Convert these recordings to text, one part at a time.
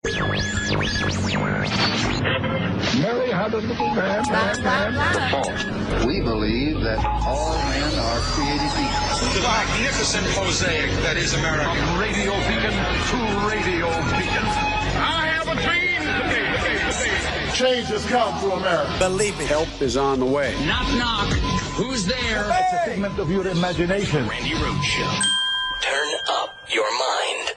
Mary had a little man. We believe that all men are created equal. The magnificent mosaic that is America. From radio beacon to radio beacon. I have a dream. Change has come to America. Believe me. Help is on the way. Knock, knock. Who's there? It's a figment of your imagination. Randi Rhodes Show. Turn up your mind.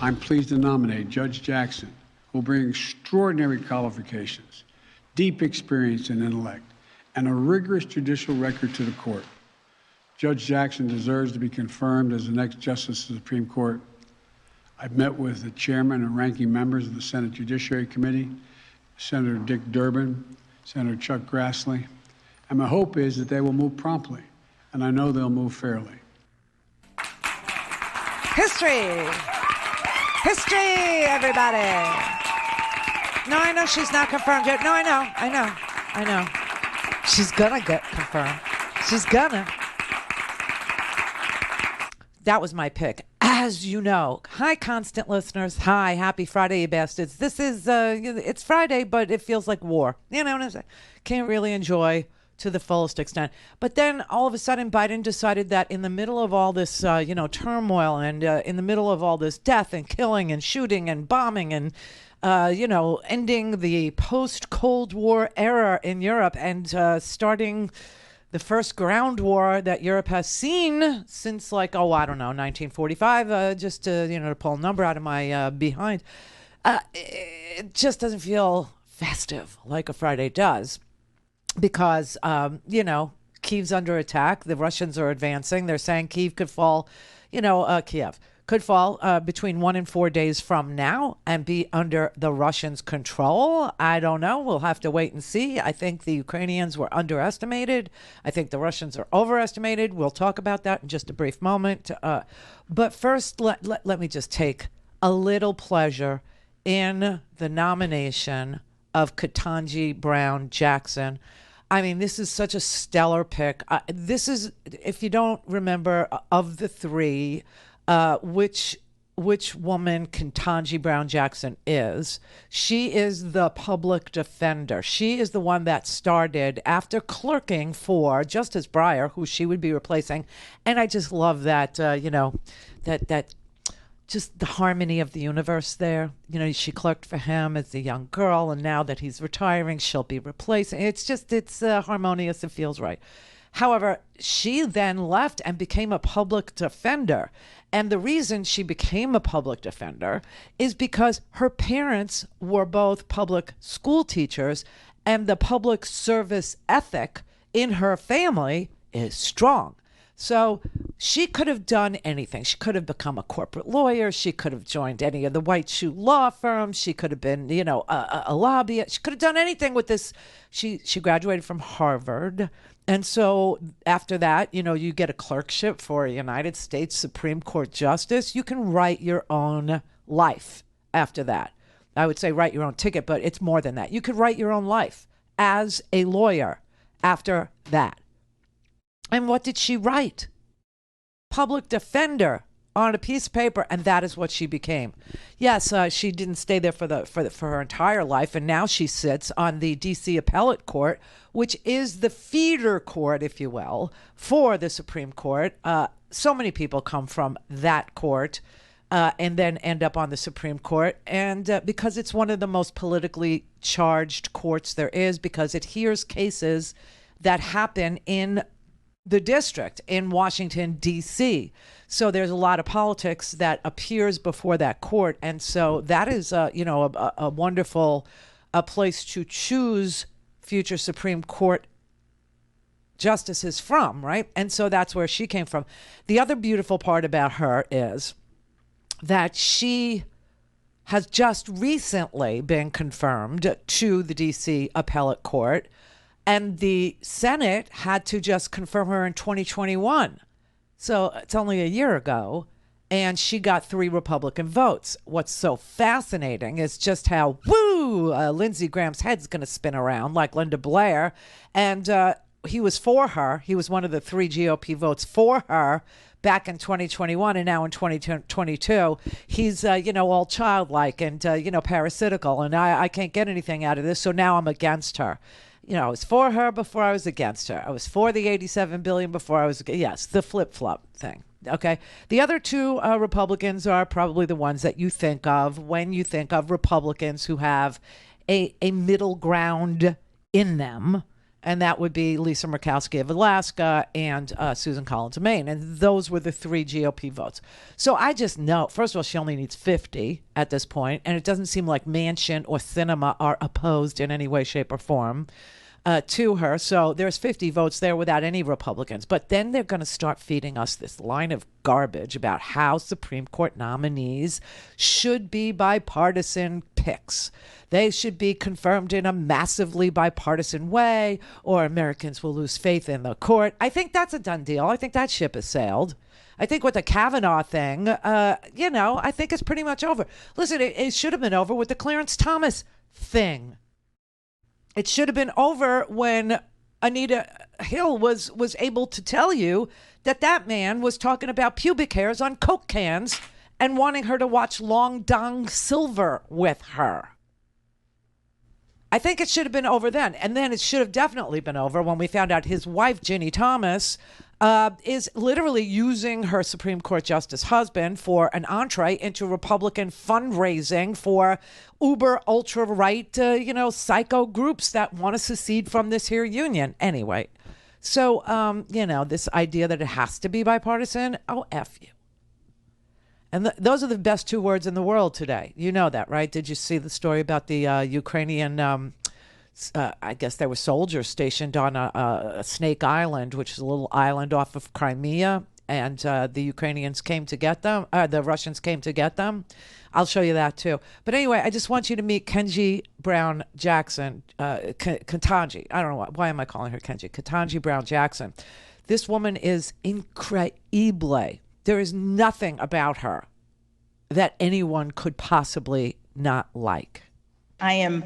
I'm pleased to nominate Judge Jackson, who will bring extraordinary qualifications, deep experience and intellect, and a rigorous judicial record to the court. Judge Jackson deserves to be confirmed as the next Justice of the Supreme Court. I've met with the chairman and ranking members of the Senate Judiciary Committee, Senator Dick Durbin, Senator Chuck Grassley, and my hope is that they will move promptly, and I know they'll move fairly. History, everybody. No, I know she's not confirmed yet. No, I know. She's gonna get confirmed. She's gonna. That was my pick. As you know, hi, constant listeners. Hi, happy Friday, you bastards. This is, it's Friday, but it feels like war. You know what I'm saying? Can't really enjoy to the fullest extent. But then all of a sudden, Biden decided that in the middle of all this, turmoil and in the middle of all this death and killing and shooting and bombing and, ending the post-Cold War era in Europe and starting the first ground war that Europe has seen since 1945, just to pull a number out of my behind. It just doesn't feel festive like a Friday does because, Kyiv's under attack. The Russians are advancing. They're saying Kyiv could fall, Kiev could fall between 1 and 4 days from now and be under the Russians' control. I don't know. We'll have to wait and see. I think the Ukrainians were underestimated. I think the Russians are overestimated. We'll talk about that in just a brief moment. But first, let me just take a little pleasure in the nomination of Katanji Brown Jackson. I mean, this is such a stellar pick. This is, if you don't remember, of the three, which woman Katanji Brown Jackson is. She is the public defender. She is the one that started after clerking for Justice Breyer, who she would be replacing. And I just love that, that just the harmony of the universe there. She clerked for him as a young girl, and now that he's retiring, she'll be replacing. It's harmonious. It feels right. However, she then left and became a public defender. And the reason she became a public defender is because her parents were both public school teachers, and the public service ethic in her family is strong. So she could have done anything. She could have become a corporate lawyer. She could have joined any of the white shoe law firms. She could have been, a lobbyist. She could have done anything with this. She graduated from Harvard. And so after that, you get a clerkship for a United States Supreme Court justice. You can write your own life after that. I would say write your own ticket, but it's more than that. You could write your own life as a lawyer after that. And what did she write? Public defender on a piece of paper, and that is what she became. Yes, she didn't stay there for her entire life, and now she sits on the D.C. Appellate Court, which is the feeder court, if you will, for the Supreme Court. So many people come from that court and then end up on the Supreme Court, and because it's one of the most politically charged courts there is, because it hears cases that happen in the district in Washington, D.C. So there's a lot of politics that appears before that court. And so that is, a wonderful place to choose future Supreme Court justices from, right? And so that's where she came from. The other beautiful part about her is that she has just recently been confirmed to the D.C. Appellate Court. And the Senate had to just confirm her in 2021. So it's only a year ago. And she got 3 Republican votes. What's so fascinating is just how, Lindsey Graham's head's going to spin around like Linda Blair. And he was for her. He was one of the 3 GOP votes for her back in 2021 and now in 2022, he's, all childlike and, parasitical. And I can't get anything out of this. So now I'm against her. I was for her before I was against her. I was for the $87 billion before I was, yes, the flip-flop thing. Okay. The other two Republicans are probably the ones that you think of when you think of Republicans who have a middle ground in them. And that would be Lisa Murkowski of Alaska and Susan Collins of Maine. And those were the three GOP votes. So I just know, first of all, she only needs 50 at this point, and it doesn't seem like Manchin or Sinema are opposed in any way, shape, or form to her. So there's 50 votes there without any Republicans. But then they're going to start feeding us this line of garbage about how Supreme Court nominees should be bipartisan picks. They should be confirmed in a massively bipartisan way, or Americans will lose faith in the court. I think that's a done deal. I think that ship has sailed. I think with the Kavanaugh thing, I think it's pretty much over. Listen, it should have been over with the Clarence Thomas thing. It should have been over when Anita Hill was able to tell you that man was talking about pubic hairs on Coke cans and wanting her to watch Long Dong Silver with her. I think it should have been over then. And then it should have definitely been over when we found out his wife, Ginny Thomas, is literally using her Supreme Court Justice husband for an entree into Republican fundraising for uber ultra-right, psycho groups that want to secede from this here union. Anyway, so, this idea that it has to be bipartisan, oh, F you. And those are the best two words in the world today. You know that, right? Did you see the story about the Ukrainian, I guess there were soldiers stationed on a Snake Island, which is a little island off of Crimea, and the Ukrainians came to get them, the Russians came to get them. I'll show you that too. But anyway, I just want you to meet Katanji Brown Jackson, Katanji. I don't know why am I calling her Katanji? Katanji Brown Jackson. This woman is incredible. There is nothing about her that anyone could possibly not like. I am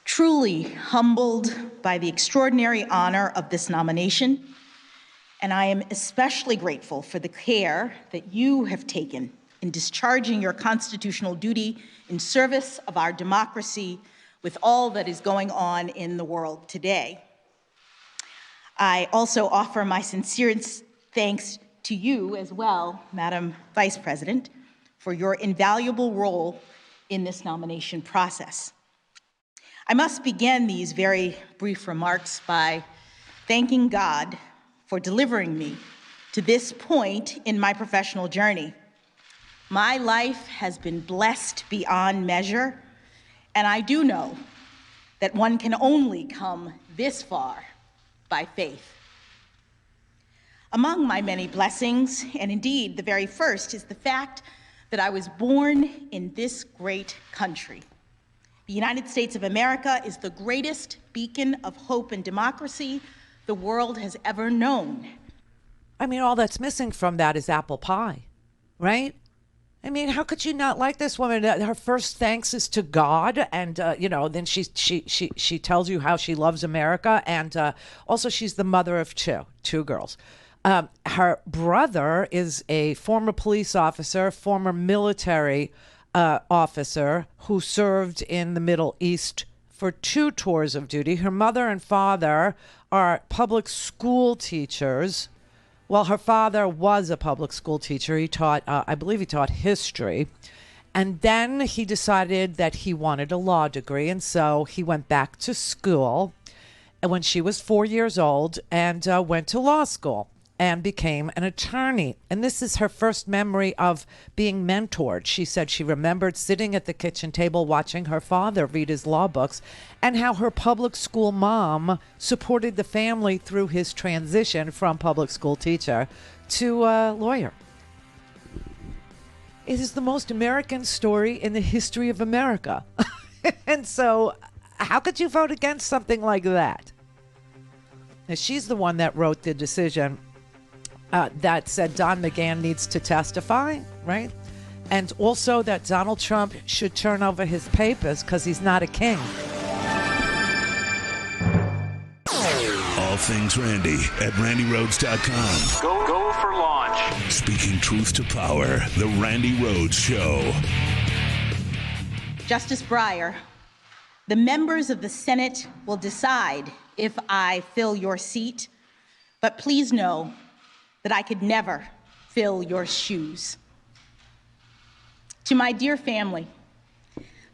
truly humbled by the extraordinary honor of this nomination, and I am especially grateful for the care that you have taken in discharging your constitutional duty in service of our democracy with all that is going on in the world today. I also offer my sincerest thanks to you as well, Madam Vice President, for your invaluable role in this nomination process. I must begin these very brief remarks by thanking God for delivering me to this point in my professional journey. My life has been blessed beyond measure, and I do know that one can only come this far by faith. Among my many blessings, and indeed the very first, is the fact that I was born in this great country. The United States of America is the greatest beacon of hope and democracy the world has ever known. I mean, all that's missing from that is apple pie, right? I mean, how could you not like this woman? Her first thanks is to God, and then she tells you how she loves America, and also she's the mother of two girls. Her brother is a former police officer, former military officer who served in the Middle East for 2 tours of duty. Her mother and father are public school teachers. Well, her father was a public school teacher. He taught, I believe he taught history. And then he decided that he wanted a law degree. And so he went back to school when she was 4 years old and went to law school and became an attorney. And this is her first memory of being mentored. She said she remembered sitting at the kitchen table watching her father read his law books and how her public school mom supported the family through his transition from public school teacher to lawyer. It is the most American story in the history of America. And so how could you vote against something like that? Now, she's the one that wrote the decision that said Don McGahn needs to testify, right? And also that Donald Trump should turn over his papers because he's not a king. A things Randi at RandiRhodes.com. Go for launch. Speaking truth to power, the Randi Rhodes Show. Justice Breyer, the members of the Senate will decide if I fill your seat, but please know that I could never fill your shoes. To my dear family,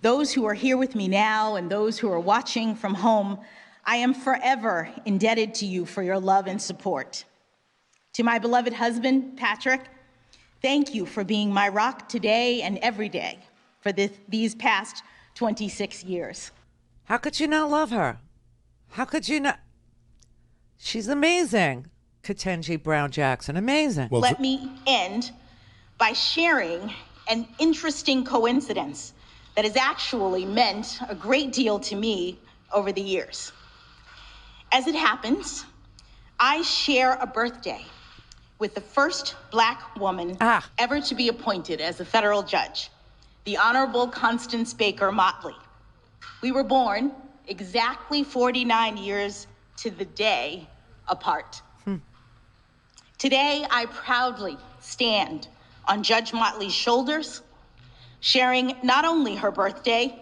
those who are here with me now and those who are watching from home, I am forever indebted to you for your love and support. To my beloved husband, Patrick, thank you for being my rock today and every day for these past 26 years. How could you not love her? How could you not? She's amazing. Katanji Brown Jackson, amazing. Well, let me end by sharing an interesting coincidence that has actually meant a great deal to me over the years. As it happens, I share a birthday with the first Black woman ever to be appointed as a federal judge, the Honorable Constance Baker Motley. We were born exactly 49 years to the day apart. Today, I proudly stand on Judge Motley's shoulders, sharing not only her birthday,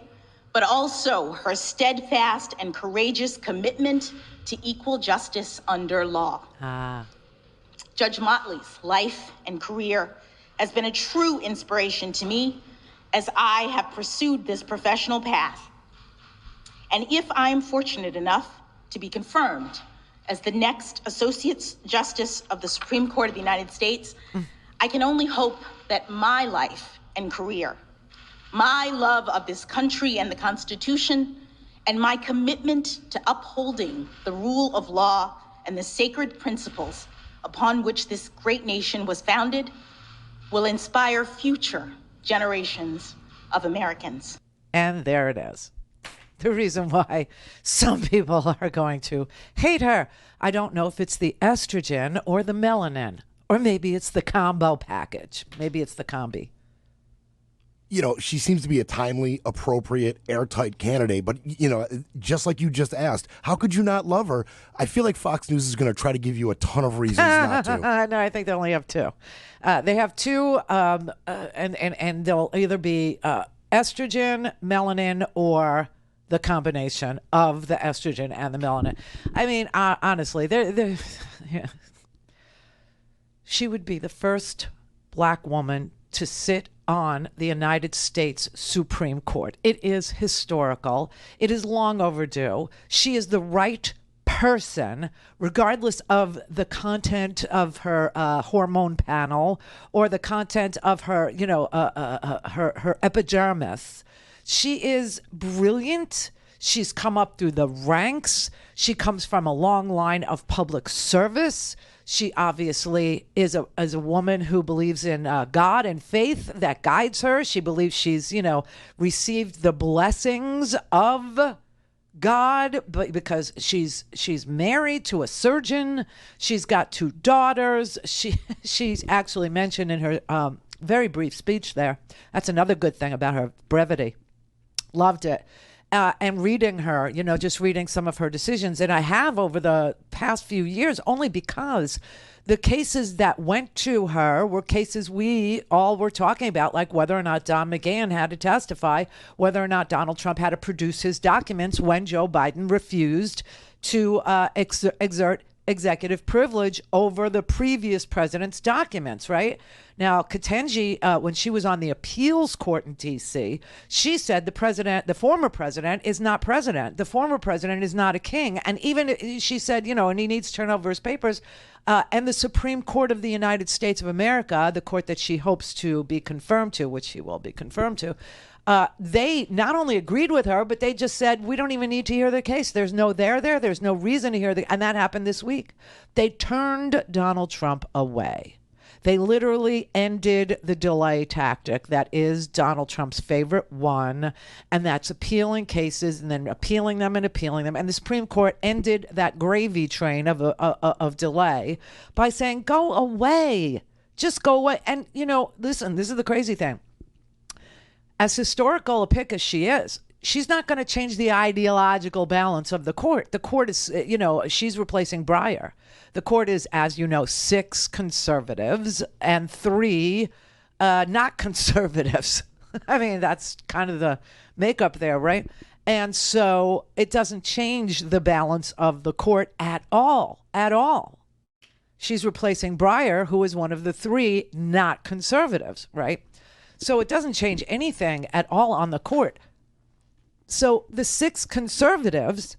but also her steadfast and courageous commitment to equal justice under law. Judge Motley's life and career has been a true inspiration to me as I have pursued this professional path. And if I am fortunate enough to be confirmed as the next Associate Justice of the Supreme Court of the United States, I can only hope that my life and career, my love of this country and the Constitution, and my commitment to upholding the rule of law and the sacred principles upon which this great nation was founded will inspire future generations of Americans. And there it is. The reason why some people are going to hate her. I don't know if it's the estrogen or the melanin, or maybe it's the combo package. Maybe it's the combi. You know, she seems to be a timely, appropriate, airtight candidate. But, you know, just like you just asked, how could you not love her? I feel like Fox News is going to try to give you a ton of reasons not to. No, I think they only have two. They have two, and they'll either be estrogen, melanin, or the combination of the estrogen and the melanin. I mean, honestly, yeah. She would be the first Black woman to sit on the United States Supreme Court. It is historical. It is long overdue. She is the right person, regardless of the content of her hormone panel or the content of her, her epidermis. She is brilliant. She's come up through the ranks. She comes from a long line of public service. She obviously is a woman who believes in God and faith that guides her. She believes she's, received the blessings of God, but because she's married to a surgeon. She's got two daughters. She's actually mentioned in her very brief speech there. That's another good thing about her brevity. Loved it. And reading her, just reading some of her decisions. And I have over the past few years, only because the cases that went to her were cases we all were talking about, like whether or not Don McGahn had to testify, whether or not Donald Trump had to produce his documents when Joe Biden refused to exert executive privilege over the previous president's documents, right? Now, Katanji, when she was on the appeals court in D.C., she said the former president is not president. The former president is not a king. And even she said, and he needs to turn over his papers. And the Supreme Court of the United States of America, the court that she hopes to be confirmed to, which she will be confirmed to, they not only agreed with her, but they just said, we don't even need to hear the case. There's no there. There's no reason to hear and that happened this week. They turned Donald Trump away. They literally ended the delay tactic that is Donald Trump's favorite one, and that's appealing cases and then appealing them. And the Supreme Court ended that gravy train of delay by saying, go away. Just go away. And, listen, this is the crazy thing. As historical a pick as she is, she's not going to change the ideological balance of the court. The court is, she's replacing Breyer. The court is, as you know, 6 conservatives and 3 not conservatives. I mean, that's kind of the makeup there, right? And so it doesn't change the balance of the court at all, at all. She's replacing Breyer, who is one of the 3 not conservatives, right? So it doesn't change anything at all on the court. So the 6 conservatives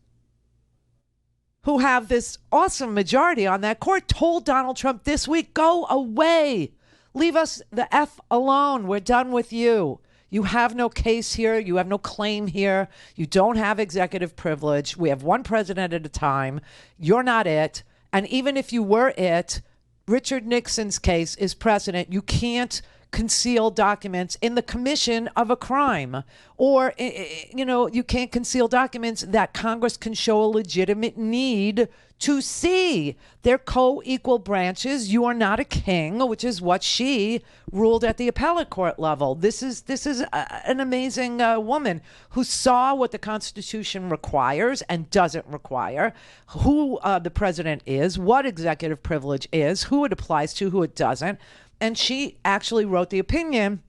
who have this awesome majority on that court told Donald Trump this week, go away. Leave us the F alone. We're done with you. You have no case here. You have no claim here. You don't have executive privilege. We have one president at a time. You're not it. And even if you were it, Richard Nixon's case is precedent. You can't conceal documents in the commission of a crime, or you can't conceal documents that Congress can show a legitimate need to see. They're co-equal branches. You are not a king, which is what she ruled at the appellate court level. This is an amazing woman who saw what the Constitution requires and doesn't require, who the president is, what executive privilege is, who it applies to, who it doesn't. And she actually wrote the opinion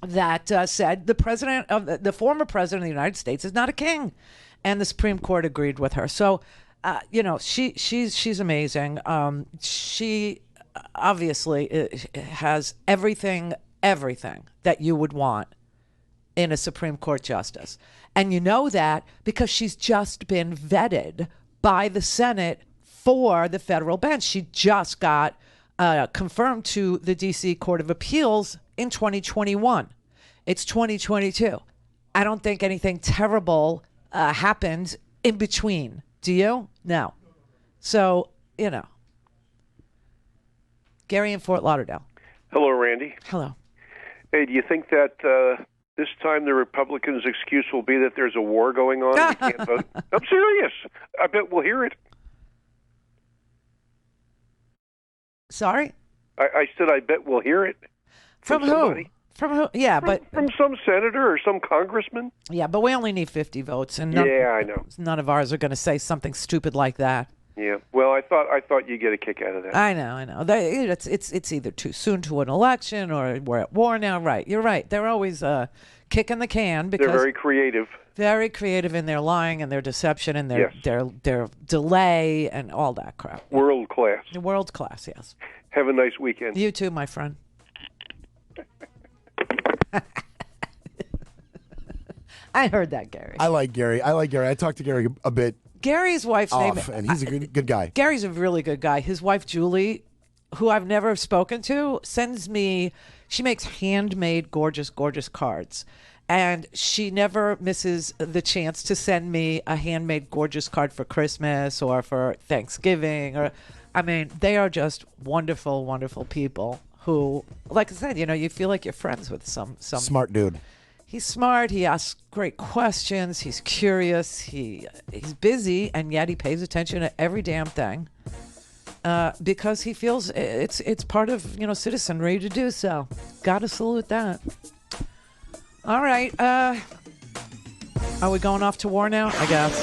that said the former president of the United States is not a king, and the Supreme Court agreed with her. So, she's amazing. She obviously has everything that you would want in a Supreme Court justice, and you know that because she's just been vetted by the Senate for the federal bench. She just got confirmed to the D.C. Court of Appeals in 2021. It's 2022. I don't think anything terrible happened in between. Do you? No. So, Gary in Fort Lauderdale. Hello, Randy. Hello. Hey, do you think that this time the Republicans' excuse will be that there's a war going on and we can't vote? I'm serious. I bet we'll hear it. Sorry? I said I bet we'll hear it. From who? Somebody. From who? Yeah, from some senator or some congressman. Yeah, but we only need 50 votes, and I know. None of ours are going to say something stupid like that. Yeah. Well, I thought you'd get a kick out of that. I know. It's either too soon to an election or we're at war now. Right. You're right. They're always kicking the can because they're very creative. Very creative in their lying and their deception and their delay and all that crap. World class. World class, yes. Have a nice weekend. You too, my friend. I heard that, Gary. I like Gary. I talked to Gary a bit. Gary's wife's name, and he's a good guy. Gary's a really good guy. His wife, Julie, who I've never spoken to, she makes handmade, gorgeous, gorgeous cards. And she never misses the chance to send me a handmade, gorgeous card for Christmas or for Thanksgiving. They are just wonderful, wonderful people who, like I said, you feel like you're friends with some smart dude. He's smart. He asks great questions. He's curious. He's busy, and yet he pays attention to every damn thing because he feels it's part of citizenry to do so. Got to salute that. All right. Are we going off to war now? I guess.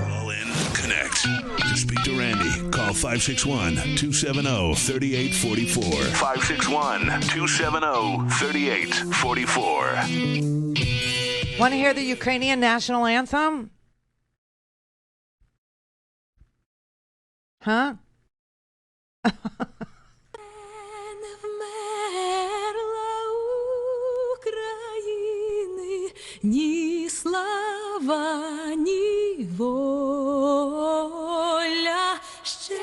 Call in, connect. To speak to Randy, call 561-270-3844. 561-270-3844. Want to hear the Ukrainian national anthem? Huh? Ні слава, ні воля, ще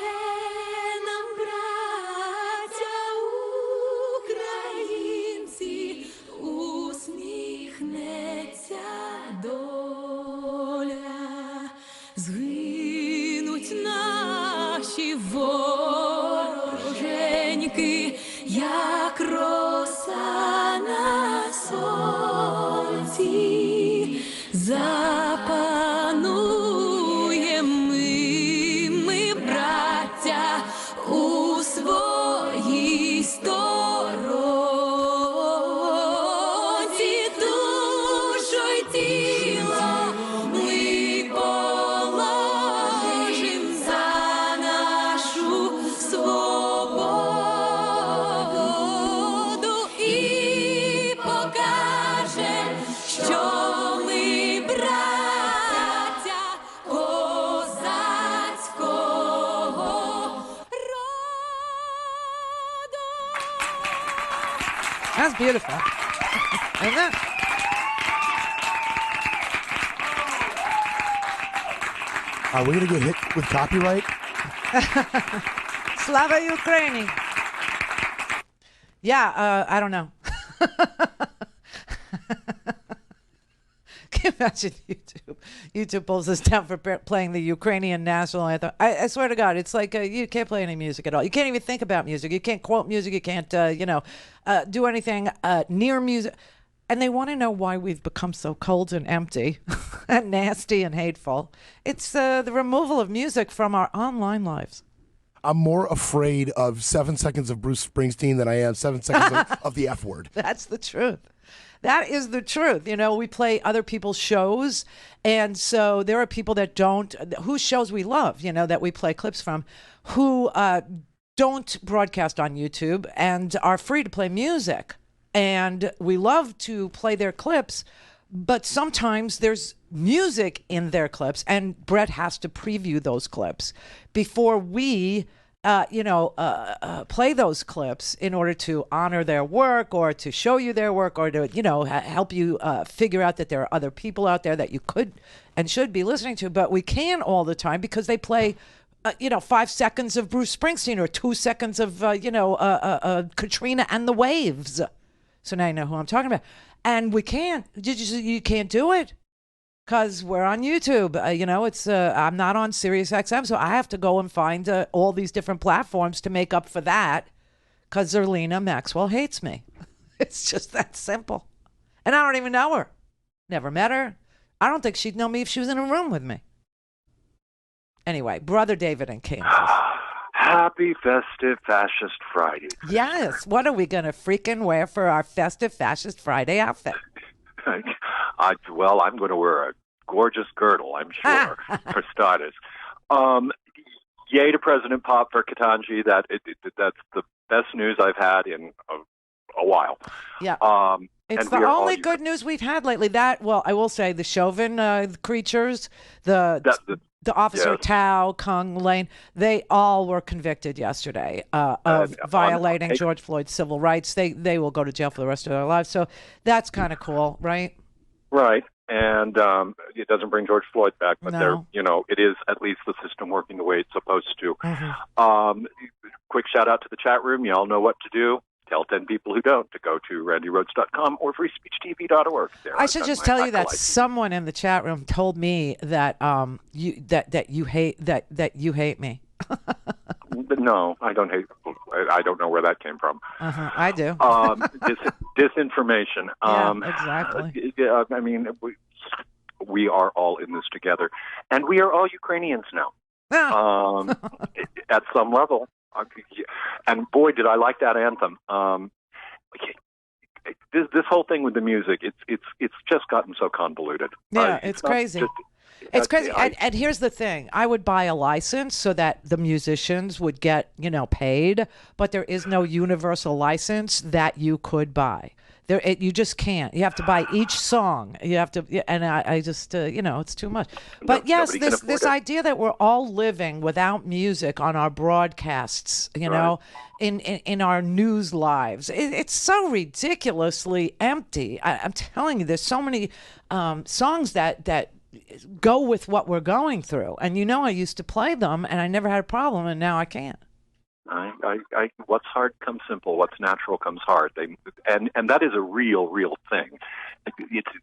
нам, браття українці, усміхнеться доля. Згинуть наші вороженьки, як роса на сонці. Запануєм ми, браття, у своїй сторонці. Ту Beautiful. Isn't it? Are we going to get hit with copyright? Slava Ukraini. Yeah, I don't know. Can you imagine YouTube? YouTube pulls us down for playing the Ukrainian national anthem. I swear to God, it's like you can't play any music at all. You can't even think about music. You can't quote music. You can't, do anything near music. And they want to know why we've become so cold and empty and nasty and hateful. It's the removal of music from our online lives. I'm more afraid of 7 seconds of Bruce Springsteen than I am 7 seconds of the F word. That's the truth. That is the truth. You know, we play other people's shows, and so there are people that don't, whose shows we love, you know, that we play clips from, who don't broadcast on YouTube and are free to play music. And we love to play their clips, but sometimes there's music in their clips, and Brett has to preview those clips before we play those clips in order to honor their work or to show you their work or to, help you figure out that there are other people out there that you could and should be listening to. But we can't all the time because they play, 5 seconds of Bruce Springsteen or 2 seconds of, Katrina and the Waves. So now you know who I'm talking about. And we can't. You can't do it. Because we're on YouTube, it's I'm not on Sirius XM, so I have to go and find all these different platforms to make up for that. Because Zerlina Maxwell hates me. It's just that simple, and I don't even know her. Never met her. I don't think she'd know me if she was in a room with me. Anyway, Brother David in Kansas. Happy festive fascist Friday. Yes. What are we gonna freaking wear for our festive fascist Friday outfit? I'm going to wear a gorgeous girdle, I'm sure, for starters. Yay to President Pop for Katanji. That's the best news I've had in a while. Yeah. It's the only good news we've had lately. I will say the Chauvin creatures, the officer Tao, Kung Lane, they all were convicted yesterday of violating George Floyd's civil rights. They will go to jail for the rest of their lives. So that's kind of cool, right? Right. And it doesn't bring George Floyd back, but it is at least the system working the way it's supposed to. Mm-hmm. Quick shout out to the chat room. You all know what to do. Tell 10 people who don't to go to randirhodes.com or freespeechtv.org. I should just tell you that someone in the chat room told me that you hate me. No, I don't hate. I don't know where that came from. I do. Disinformation. Exactly. I mean, we are all in this together, and we are all Ukrainians now. At some level. And boy, did I like that anthem. This whole thing with the music, it's just gotten so convoluted. Yeah, it's crazy. It's crazy. And here's the thing. I would buy a license so that the musicians would get, paid, but there is no universal license that you could buy. You just can't. You have to buy each song. You have to, and I just, it's too much. But yes, this idea that we're all living without music on our broadcasts, in our news lives, it's so ridiculously empty. I'm telling you, there's so many songs that go with what we're going through, and I used to play them, and I never had a problem, and now I can't. What's hard comes simple. What's natural comes hard. And that is a real thing.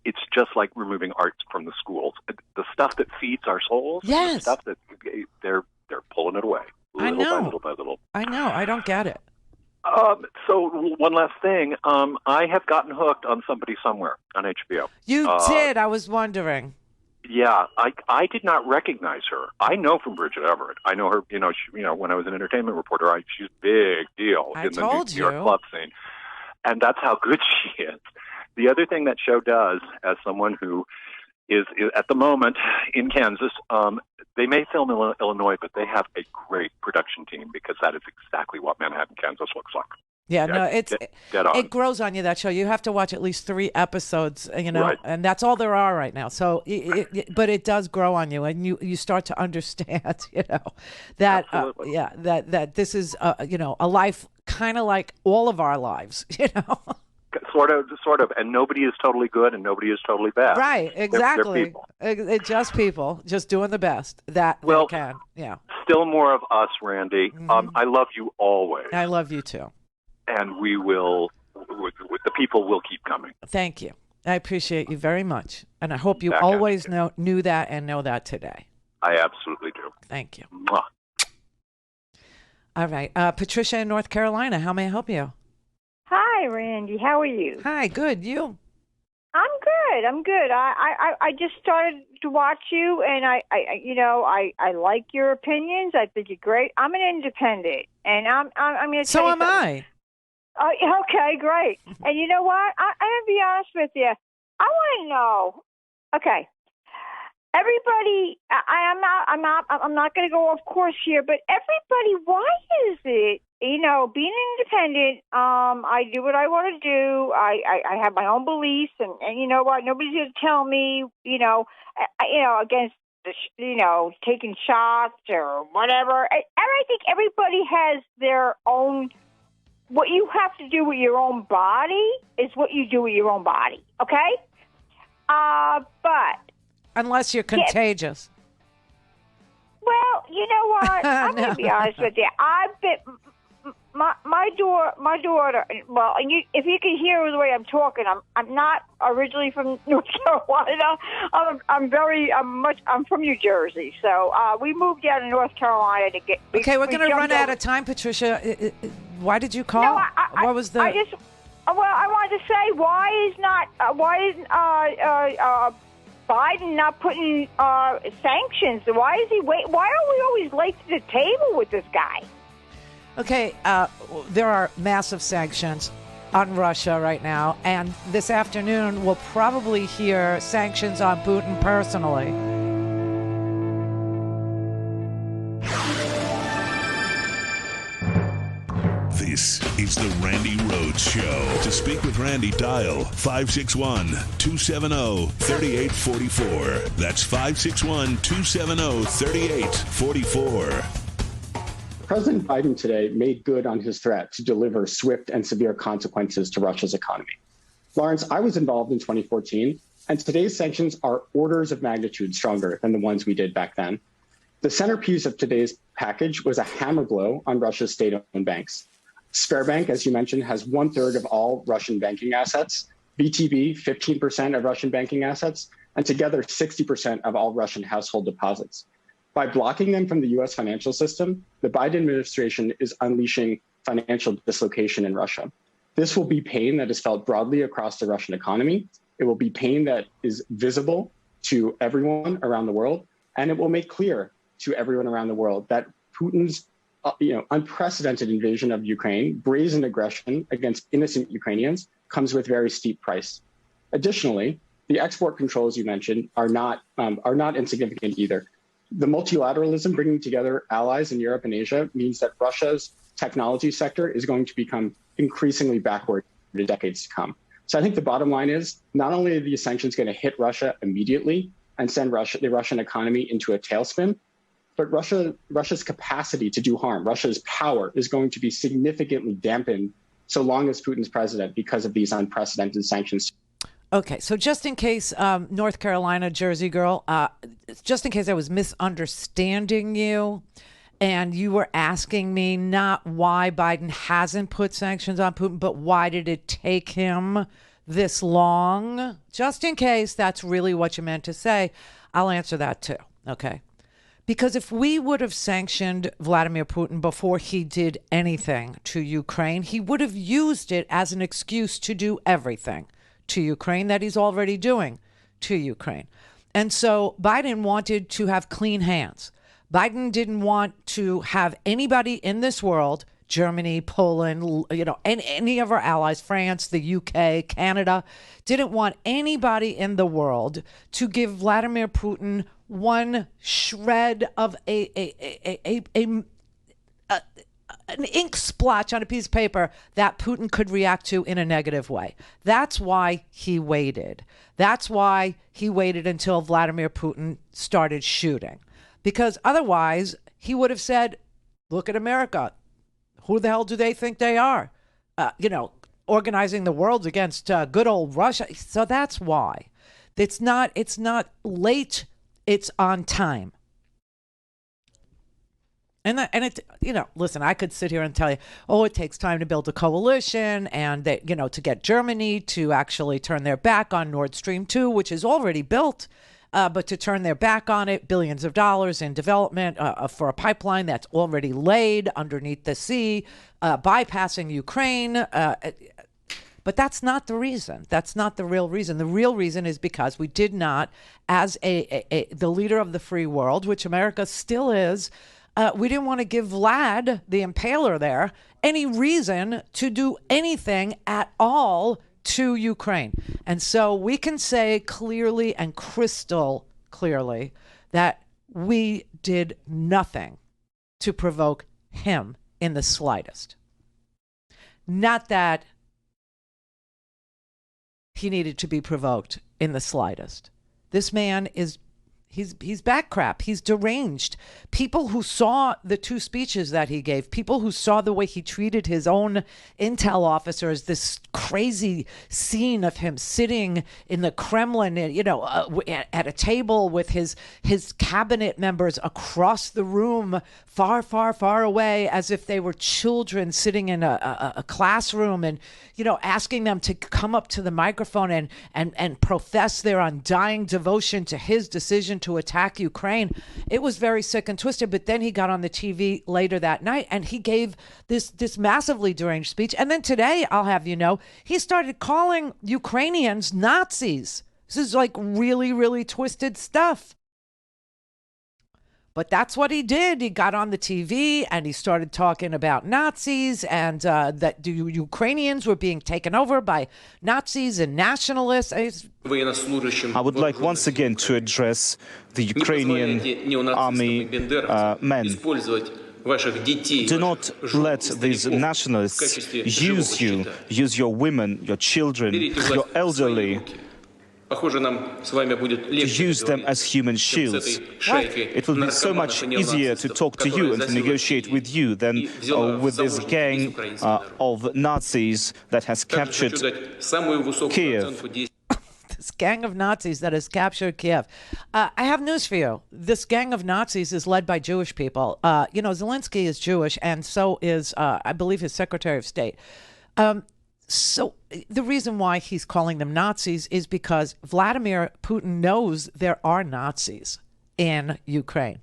It's just like removing arts from the schools. The stuff that feeds our souls. Yes. The stuff that they're pulling it away. Little by little. I know. I don't get it. So one last thing. I have gotten hooked on Somebody Somewhere on HBO. You did. I was wondering. Yeah, I did not recognize her. I know from Bridget Everett. I know her. When I was an entertainment reporter, she's a big deal in the New York club scene, and that's how good she is. The other thing that show does, as someone who is at the moment in Kansas, they may film in Illinois, but they have a great production team because that is exactly what Manhattan, Kansas looks like. Yeah, no, it grows on you, that show. You have to watch at least 3 episodes, right. And that's all there are right now. So, but it does grow on you, and you start to understand, that that this is a life kind of like all of our lives, Sort of, and nobody is totally good and nobody is totally bad. Right, exactly. They're people. It's just people, just doing the best that they can. Yeah. Still more of us, Randy. I love you always. I love you too. And we will, with the people will keep coming. Thank you. I appreciate you very much. And I hope you always knew that and know that today. I absolutely do. Thank you. Mwah. All right. Patricia in North Carolina, how may I help you? Hi, Randy. How are you? Hi, good. You? I'm good. I just started to watch you, and I like your opinions. I think you're great. I'm an independent, and I'm going to. So am I. Okay, great. And you know what? I'm going to be honest with you. I want to know. Okay. Everybody, I'm not going to go off course here, but everybody, why is it, being independent, I do what I want to do. I have my own beliefs, and you know what? Nobody's going to tell me, against the, taking shots or whatever. I think everybody has their own. What you have to do with your own body is what you do with your own body. Okay, but. Unless you're contagious. Well, you know what? I'm going to be honest with you. I've been my daughter. Well, and if you can hear the way I'm talking, I'm not originally from North Carolina. I'm from New Jersey. So we moved down to North Carolina to get. Okay, we're going to run out of time, Patricia. Why did you call? No, what was the? I wanted to say why isn't Biden not putting sanctions? Why is he wait? Why are we always late to the table with this guy? Okay, there are massive sanctions on Russia right now, and this afternoon we'll probably hear sanctions on Putin personally. This is the Randi Rhodes Show. To speak with Randi, dial 561-270-3844. That's 561-270-3844. President Biden today made good on his threat to deliver swift and severe consequences to Russia's economy. Lawrence, I was involved in 2014, and today's sanctions are orders of magnitude stronger than the ones we did back then. The centerpiece of today's package was a hammer blow on Russia's state-owned banks. Sberbank, as you mentioned, has 1/3 of all Russian banking assets, VTB, 15% of Russian banking assets, and together 60% of all Russian household deposits. By blocking them from the U.S. financial system, the Biden administration is unleashing financial dislocation in Russia. This will be pain that is felt broadly across the Russian economy. It will be pain that is visible to everyone around the world, and it will make clear to everyone around the world that Putin's unprecedented invasion of Ukraine, brazen aggression against innocent Ukrainians, comes with very steep price. Additionally, the export controls you mentioned are not insignificant either. The multilateralism bringing together allies in Europe and Asia means that Russia's technology sector is going to become increasingly backward in the decades to come. So I think the bottom line is not only are these sanctions going to hit Russia immediately and send the Russian economy into a tailspin, but Russia's capacity to do harm, Russia's power is going to be significantly dampened so long as Putin's president because of these unprecedented sanctions. Okay, so just in case, North Carolina, Jersey girl, just in case I was misunderstanding you and you were asking me not why Biden hasn't put sanctions on Putin, but why did it take him this long? Just in case that's really what you meant to say, I'll answer that too, okay? Because if we would have sanctioned Vladimir Putin before he did anything to Ukraine, he would have used it as an excuse to do everything to Ukraine that he's already doing to Ukraine. And so Biden wanted to have clean hands. Biden didn't want to have anybody in this world, Germany, Poland, any of our allies, France, the UK, Canada, didn't want anybody in the world to give Vladimir Putin one shred of an ink splotch on a piece of paper that Putin could react to in a negative way. That's why he waited. That's why he waited until Vladimir Putin started shooting. Because otherwise, he would have said, look at America. Who the hell do they think they are? organizing the world against good old Russia. So that's why. It's not late, it's on time. And it, listen, I could sit here and tell you, it takes time to build a coalition and that, to get Germany to actually turn their back on Nord Stream 2, which is already built, but to turn their back on it, billions of dollars in development for a pipeline that's already laid underneath the sea, bypassing Ukraine. But that's not the reason. That's not the real reason. The real reason is because we did not, as the leader of the free world, which America still is, we didn't want to give Vlad, the impaler there, any reason to do anything at all to Ukraine. And so we can say clearly and crystal clearly that we did nothing to provoke him in the slightest. Not that he needed to be provoked in the slightest. This man is He's back crap. He's deranged. People who saw the two speeches that he gave, people who saw the way he treated his own intel officers, this crazy scene of him sitting in the Kremlin, at a table with his cabinet members across the room, far, far, far away, as if they were children sitting in a classroom, and asking them to come up to the microphone and profess their undying devotion to his decision to attack Ukraine. It was very sick and twisted. But then he got on the TV later that night and he gave this massively deranged speech. And then today, I'll have you know, he started calling Ukrainians Nazis. This is like really, really twisted stuff. But that's what he did. He got on the TV and he started talking about Nazis and that the Ukrainians were being taken over by Nazis and nationalists. I would like once again to address the Ukrainian army men. Do not let these nationalists use you, use your women, your children, your elderly, to use them as human shields. It will be so much easier to talk to you and to negotiate with you than with this gang of Nazis that has captured Kiev. This gang of Nazis that has captured Kiev. I have news for you. This gang of Nazis is led by Jewish people. Zelensky is Jewish, and so is, I believe, his Secretary of State. So the reason why he's calling them Nazis is because Vladimir Putin knows there are Nazis in Ukraine.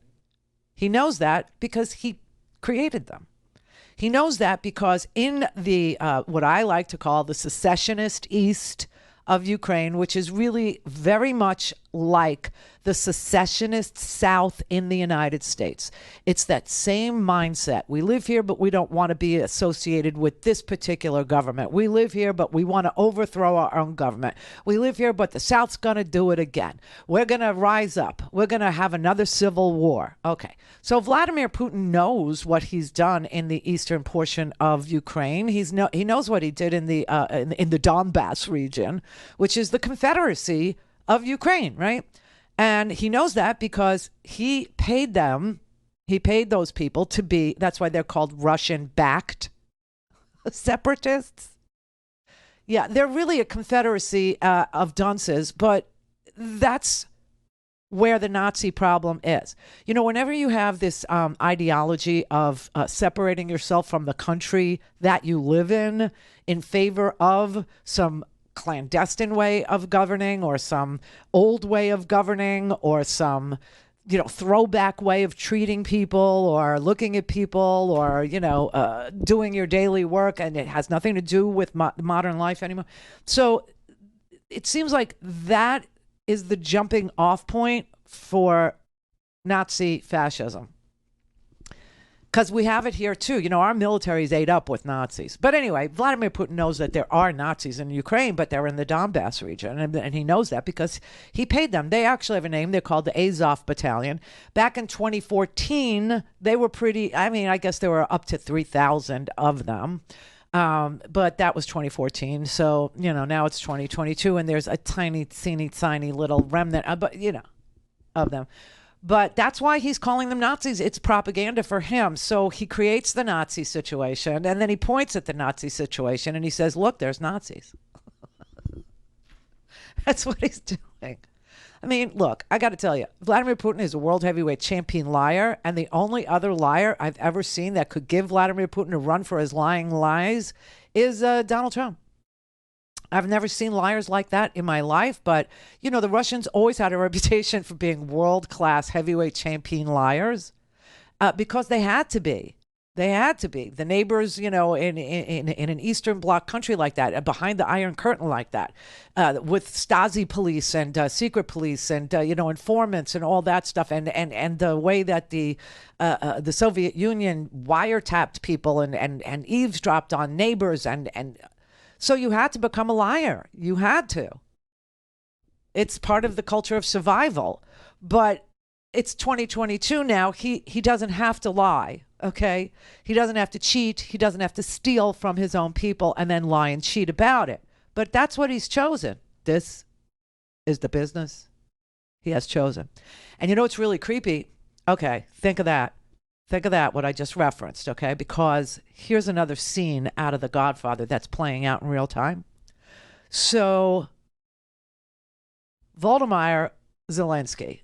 He knows that because he created them. He knows that because in the what I like to call the secessionist East of Ukraine, which is really very much like the secessionist South in the United States. It's that same mindset. We live here, but we don't want to be associated with this particular government. We live here, but we want to overthrow our own government. We live here, but the South's going to do it again. We're going to rise up. We're going to have another civil war. Okay. So Vladimir Putin knows what he's done in the eastern portion of Ukraine. He knows what he did in the Donbass region, which is the Confederacy of Ukraine, right? And he knows that because he paid those people to be, that's why they're called Russian-backed separatists. Yeah, they're really a confederacy of dunces, but that's where the Nazi problem is. You know, whenever you have this ideology of separating yourself from the country that you live in favor of some clandestine way of governing or some old way of governing or some, throwback way of treating people or looking at people or, doing your daily work, and it has nothing to do with modern life anymore. So it seems like that is the jumping off point for Nazi fascism. Because we have it here too. Our military is ate up with Nazis. But anyway, Vladimir Putin knows that there are Nazis in Ukraine, but they're in the Donbass region. And he knows that because he paid them. They actually have a name. They're called the Azov Battalion. Back in 2014, they were I guess there were up to 3,000 of them. But that was 2014. So, now it's 2022 and there's a tiny little remnant, of them. But that's why he's calling them Nazis. It's propaganda for him. So he creates the Nazi situation, and then he points at the Nazi situation, and he says, look, there's Nazis. That's what he's doing. I mean, look, I got to tell you, Vladimir Putin is a world heavyweight champion liar, and the only other liar I've ever seen that could give Vladimir Putin a run for his lying lies is Donald Trump. I've never seen liars like that in my life, but, you know, the Russians always had a reputation for being world-class heavyweight champion liars because they had to be. They had to be. The neighbors, you know, in an Eastern Bloc country like that, behind the Iron Curtain like that, with Stasi police and secret police and, you know, informants and all that stuff, and the way that the Soviet Union wiretapped people and eavesdropped on neighbors and so you had to become a liar. You had to. It's part of the culture of survival. But it's 2022 now. He doesn't have to lie, okay? He doesn't have to cheat. He doesn't have to steal from his own people and then lie and cheat about it. But that's what he's chosen. This is the business he has chosen. And you know what's really creepy? Okay, think of that. Think of that, what I just referenced, okay? Because here's another scene out of The Godfather that's playing out in real time. So, Volodymyr Zelensky,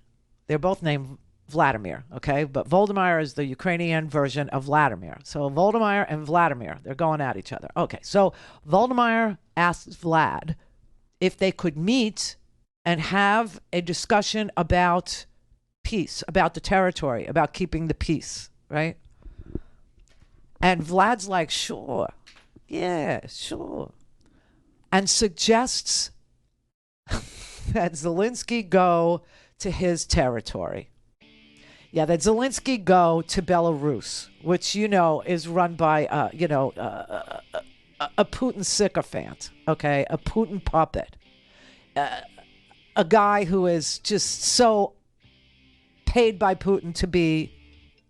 they're both named Vladimir, okay? But Volodymyr is the Ukrainian version of Vladimir. So, Volodymyr and Vladimir, they're going at each other. Okay, so Volodymyr asks Vlad if they could meet and have a discussion about peace, about the territory, about keeping the peace. Right? And Vlad's like, sure. Yeah, sure. And suggests that Zelensky go to his territory. Yeah, that Zelensky go to Belarus, which, you know, is run by, a Putin sycophant, okay? A Putin puppet. A guy who is just so paid by Putin to be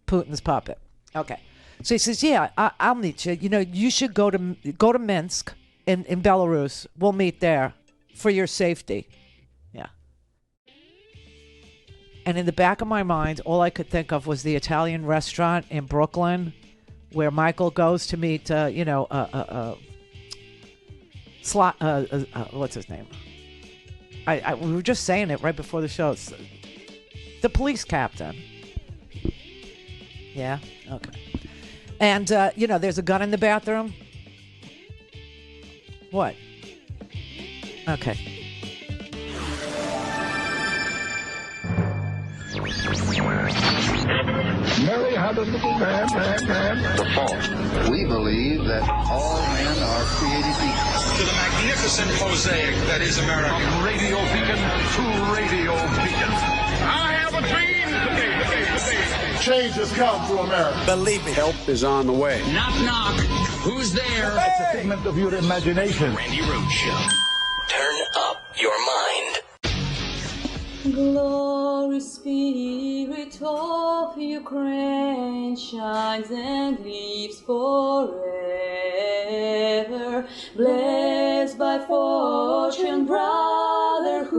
Putin's puppet. Okay. So he says, yeah, I'll meet you. You know, you should go to Minsk in Belarus. We'll meet there for your safety. Yeah. And in the back of my mind, all I could think of was the Italian restaurant in Brooklyn where Michael goes to meet, what's his name? We were just saying it right before the show. It's the police captain. Yeah? Okay. And, you know, there's a gun in the bathroom. What? Okay. Mary had a little man. The fault. We believe that all men are created equal. To the magnificent mosaic that is America. From radio beacon to radio beacon. I have a dream today. Change has come to America. Believe me. Help is on the way. Knock, knock. Who's there? It's a figment of your imagination. Randi Rhodes Show. Turn up your mind. Glory, Spirit of Ukraine, shines and lives forever. Blessed by fortune, brotherhood,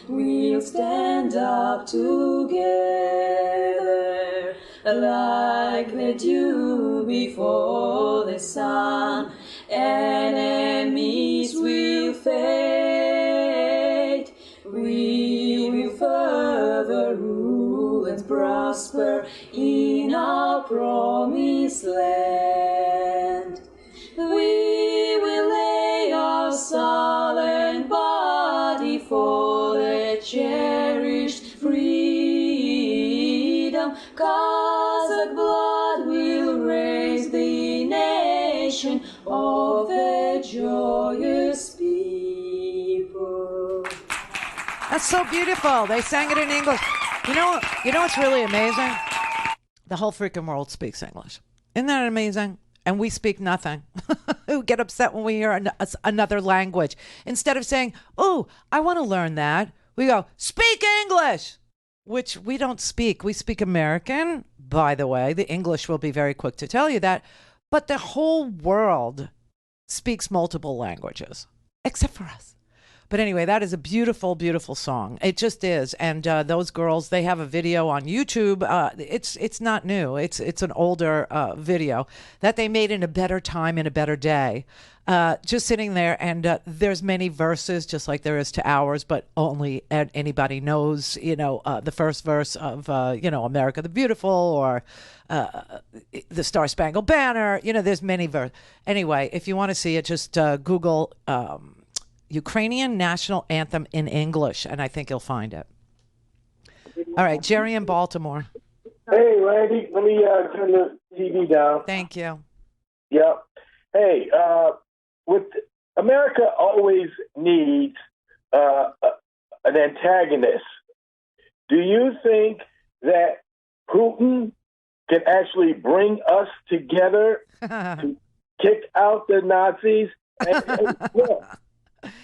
we'll stand up together. Like the dew before the sun, enemies will fade. We will further rule and prosper in our promised land. We will lay our soul and body for the cherished freedom. Cossack blood will raise the nation of the joyous people. That's so beautiful. They sang it in English. You know what's really amazing? The whole freaking world speaks English. Isn't that amazing? And we speak nothing. We get upset when we hear another language. Instead of saying, oh, I want to learn that, we go, speak English, which we don't speak. We speak American, by the way. The English will be very quick to tell you that. But the whole world speaks multiple languages, except for us. But anyway, that is a beautiful, beautiful song. It just is. And those girls, they have a video on YouTube. It's not new. It's an older video that they made in a better time, in a better day. Just sitting there, and there's many verses, just like there is to ours, but only anybody knows, the first verse of, America the Beautiful, or the Star Spangled Banner. There's many verses. Anyway, if you want to see it, just Google Ukrainian National Anthem in English, and I think you'll find it. All right, Jerry in Baltimore. Hey, Randy, let me turn the TV down. Thank you. Yep. Hey, with America always needs an antagonist. Do you think that Putin can actually bring us together to kick out the Nazis? And look,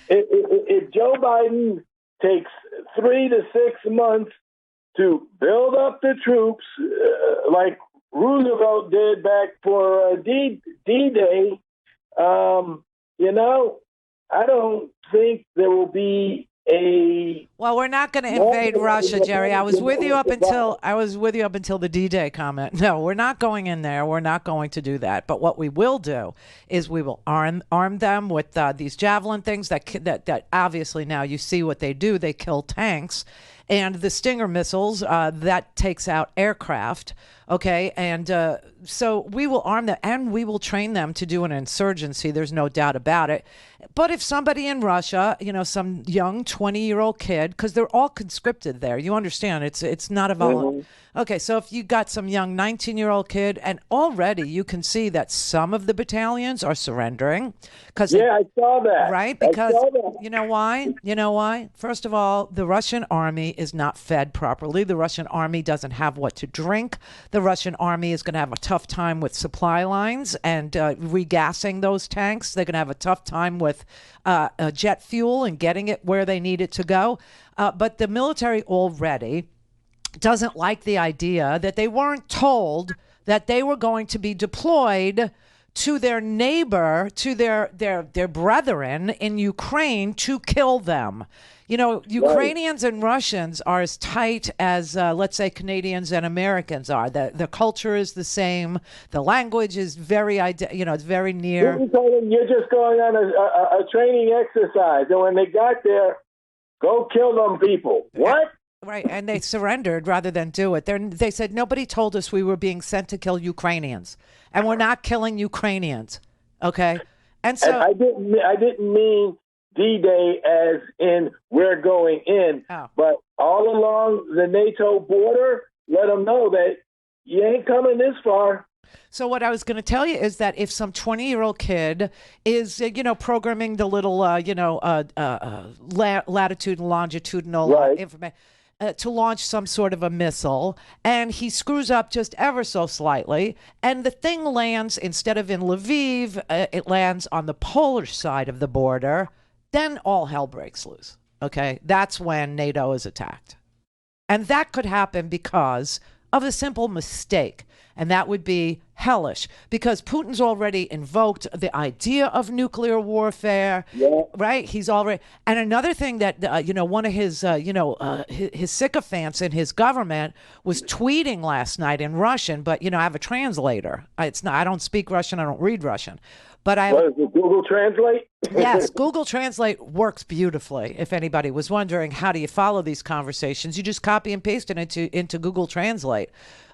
if Joe Biden takes 3 to 6 months to build up the troops, like Roosevelt did back for D-Day, I don't think there will be a... Well, we're not going to invade Russia, Jerry. I was with you up until the D-Day comment. No, we're not going in there. We're not going to do that. But what we will do is we will arm them with these javelin things that obviously now you see what they do. They kill tanks. And the Stinger missiles, that takes out aircraft, okay? And so we will arm them, and we will train them to do an insurgency. There's no doubt about it. But if somebody in Russia, some young 20-year-old kid, because they're all conscripted there, you understand, it's not a volunteer. Okay, so if you got some young 19-year-old kid, and already you can see that some of the battalions are surrendering. I saw that. Right? Because you know why? You know why? First of all, the Russian army is not fed properly. The Russian army doesn't have what to drink. The Russian army is going to have a tough time with supply lines and regassing those tanks. They're going to have a tough time with jet fuel and getting it where they need it to go. But the military already doesn't like the idea that they weren't told that they were going to be deployed to their neighbor, to their brethren in Ukraine to kill them. Ukrainians and Russians are as tight as, let's say, Canadians and Americans are. The culture is the same. The language is very, it's very near. You told them you're just going on a training exercise, and when they got there, go kill them people. What? Right, and they surrendered rather than do it. They said, nobody told us we were being sent to kill Ukrainians, and we're not killing Ukrainians, okay? And so... And I didn't mean D-Day as in we're going in, but all along the NATO border, let them know that you ain't coming this far. So what I was going to tell you is that if some 20-year-old kid is, programming the little, latitude and longitudinal information, to launch some sort of a missile, and he screws up just ever so slightly, and the thing lands, instead of in Lviv, it lands on the Polish side of the border, then all hell breaks loose, okay? That's when NATO is attacked. And that could happen because of a simple mistake, and that would be hellish, because Putin's already invoked the idea of nuclear warfare, right? He's already, and another thing that one of his his sycophants in his government was tweeting last night in Russian, but I have a translator. I don't speak Russian, I don't read Russian, but What is it, Google Translate? Yes, Google Translate works beautifully. If anybody was wondering how do you follow these conversations, you just copy and paste it into Google Translate.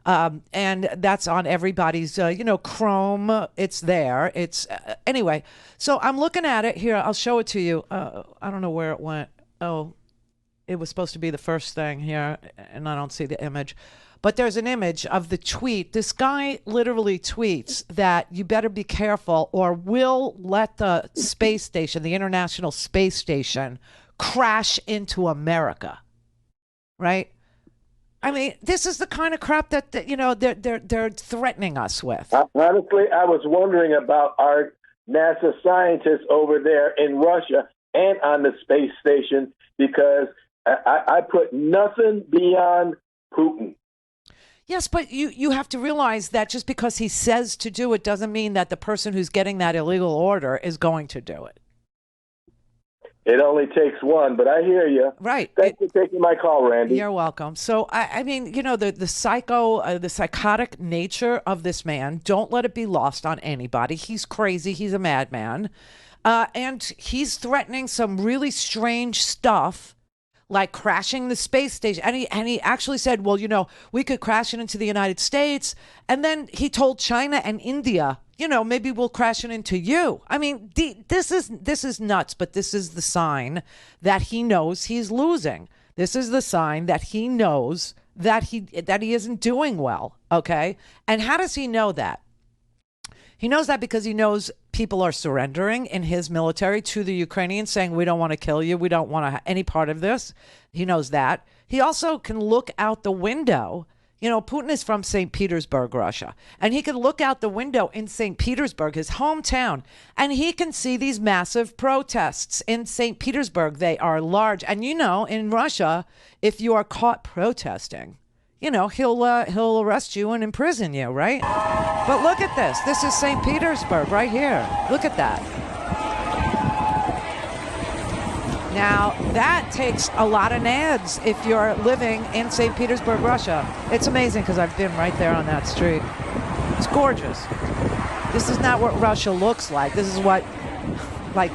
And that's on everybody's, Chrome. It's there. It's anyway. So I'm looking at it here. I'll show it to you. I don't know where it went. Oh, it was supposed to be the first thing here, and I don't see the image. But there's an image of the tweet. This guy literally tweets that you better be careful or we'll let the space station, the International Space Station, crash into America. Right? I mean, this is the kind of crap that they're threatening us with. Honestly, I was wondering about our NASA scientists over there in Russia and on the space station, because I put nothing beyond Putin. Yes, but you have to realize that just because he says to do it doesn't mean that the person who's getting that illegal order is going to do it. It only takes one, but I hear you. Right. Thanks for taking my call, Randy. You're welcome. So, I mean, you know, the psychotic nature of this man, don't let it be lost on anybody. He's crazy. He's a madman. And he's threatening some really strange stuff, like crashing the space station. And he actually said, well, you know, we could crash it into the United States. And then he told China and India, you know, maybe we'll crash it into you. I mean, this is nuts, but this is the sign that he knows he's losing. This is the sign that he knows that he isn't doing well, okay? And how does he know that? He knows that because he knows people are surrendering in his military to the Ukrainians, saying, we don't want to kill you. We don't want to have any part of this. He knows that. He also can look out the window. You know, Putin is from St. Petersburg, Russia, and he can look out the window in St. Petersburg, his hometown, and he can see these massive protests in St. Petersburg. They are large. And, you know, in Russia, if you are caught protesting, you know, he'll arrest you and imprison you, right? But look at this. This is St. Petersburg right here. Look at that. Now, that takes a lot of nads if you're living in St. Petersburg, Russia. It's amazing because I've been right there on that street. It's gorgeous. This is not what Russia looks like. This is what, like,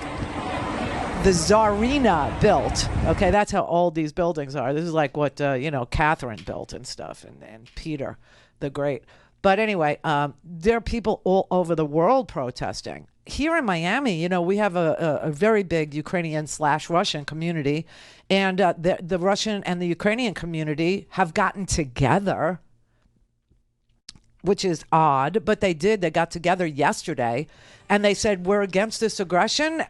the Tsarina built. Okay, that's how old these buildings are. This is like what, you know, Catherine built and stuff, and Peter the Great. But anyway, there are people all over the world protesting. Here in Miami, you know, we have a very big Ukrainian/Russian community, and the Russian and the Ukrainian community have gotten together, which is odd, but they did. They got together yesterday, and they said, we're against this aggression.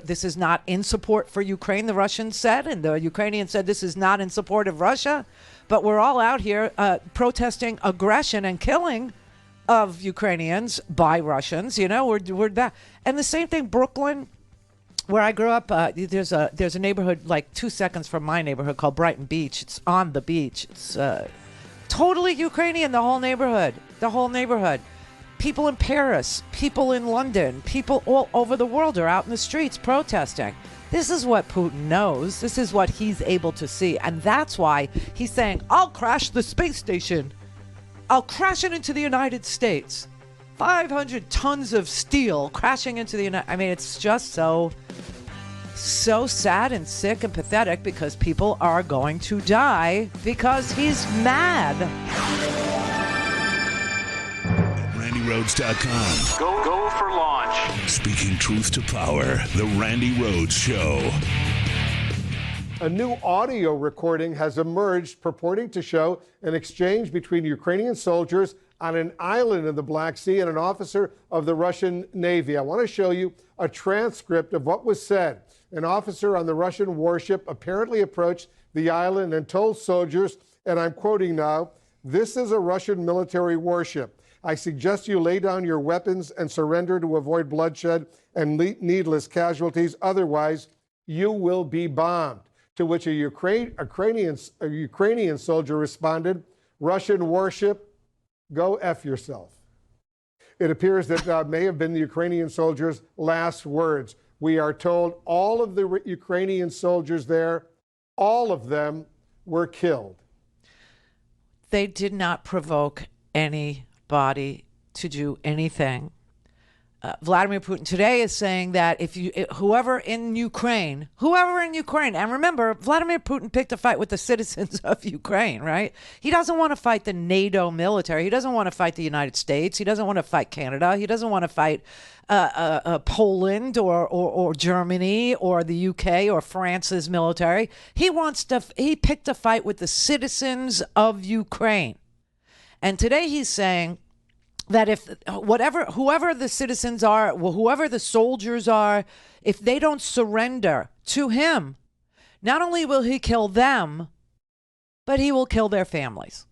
This is not in support for Ukraine, the Russians said, and the Ukrainians said this is not in support of Russia, but we're all out here protesting aggression and killing of Ukrainians by Russians. You know, we're that. And the same thing, Brooklyn, where I grew up, there's a neighborhood like 2 seconds from my neighborhood called Brighton Beach. It's on the beach. It's totally Ukrainian, the whole neighborhood. People in Paris, people in London, people all over the world are out in the streets protesting. This is what Putin knows. This is what he's able to see. And that's why he's saying, I'll crash the space station. I'll crash it into the United States. 500 tons of steel crashing into the United... I mean, it's just so sad and sick and pathetic because people are going to die because he's mad. RandyRhodes.com. Go for launch. Speaking truth to power, The Randi Rhodes Show. A new audio recording has emerged purporting to show an exchange between Ukrainian soldiers on an island in the Black Sea and an officer of the Russian Navy. I want to show you a transcript of what was said. An officer on the Russian warship apparently approached the island and told soldiers, and I'm quoting now, "This is a Russian military warship. I suggest you lay down your weapons and surrender to avoid bloodshed and needless casualties. Otherwise, you will be bombed." To which a Ukrainian soldier responded, "Russian warship, go F yourself." It appears that may have been the Ukrainian soldiers' last words. We are told all of the Ukrainian soldiers there, all of them were killed. They did not provoke anybody to do anything. Vladimir Putin today is saying that whoever in Ukraine, and remember, Vladimir Putin picked a fight with the citizens of Ukraine, right? He doesn't want to fight the NATO military. He doesn't want to fight the United States. He doesn't want to fight Canada. He doesn't want to fight Poland or Germany or the UK or France's military. He picked a fight with the citizens of Ukraine. And today he's saying that if whoever the citizens are, whoever the soldiers are, if they don't surrender to him, not only will he kill them, but he will kill their families.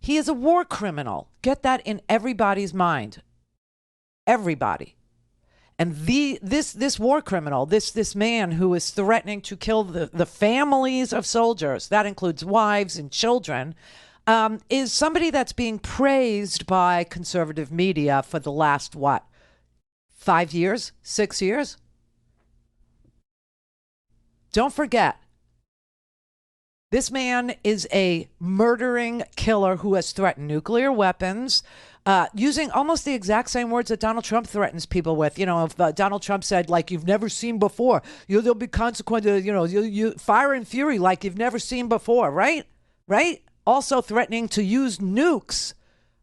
He is a war criminal. Get that in everybody's mind. Everybody. And this war criminal, this man who is threatening to kill the families of soldiers, that includes wives and children, is somebody that's being praised by conservative media for the last, 5 years, 6 years. Don't forget, this man is a murdering killer who has threatened nuclear weapons, using almost the exact same words that Donald Trump threatens people with. You know, if Donald Trump said, like you've never seen before, there'll be consequences, you fire and fury like you've never seen before, right? Right? Also threatening to use nukes,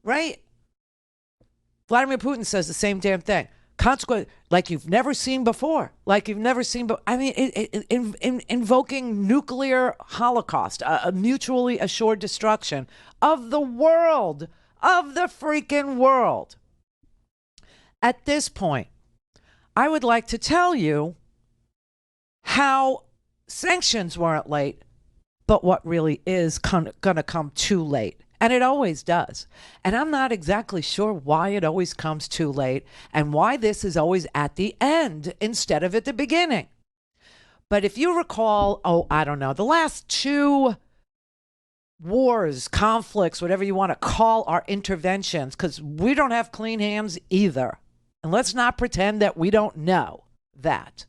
right? Vladimir Putin says the same damn thing. Consequence like you've never seen before, like you've never seen. I mean, invoking nuclear holocaust, a mutually assured destruction of the world, of the freaking world. At this point, I would like to tell you how sanctions weren't late, but what really is going to come too late. And it always does. And I'm not exactly sure why it always comes too late and why this is always at the end instead of at the beginning. But if you recall, the last 2 wars, conflicts, whatever you want to call our interventions, because we don't have clean hands either. And let's not pretend that we don't know that.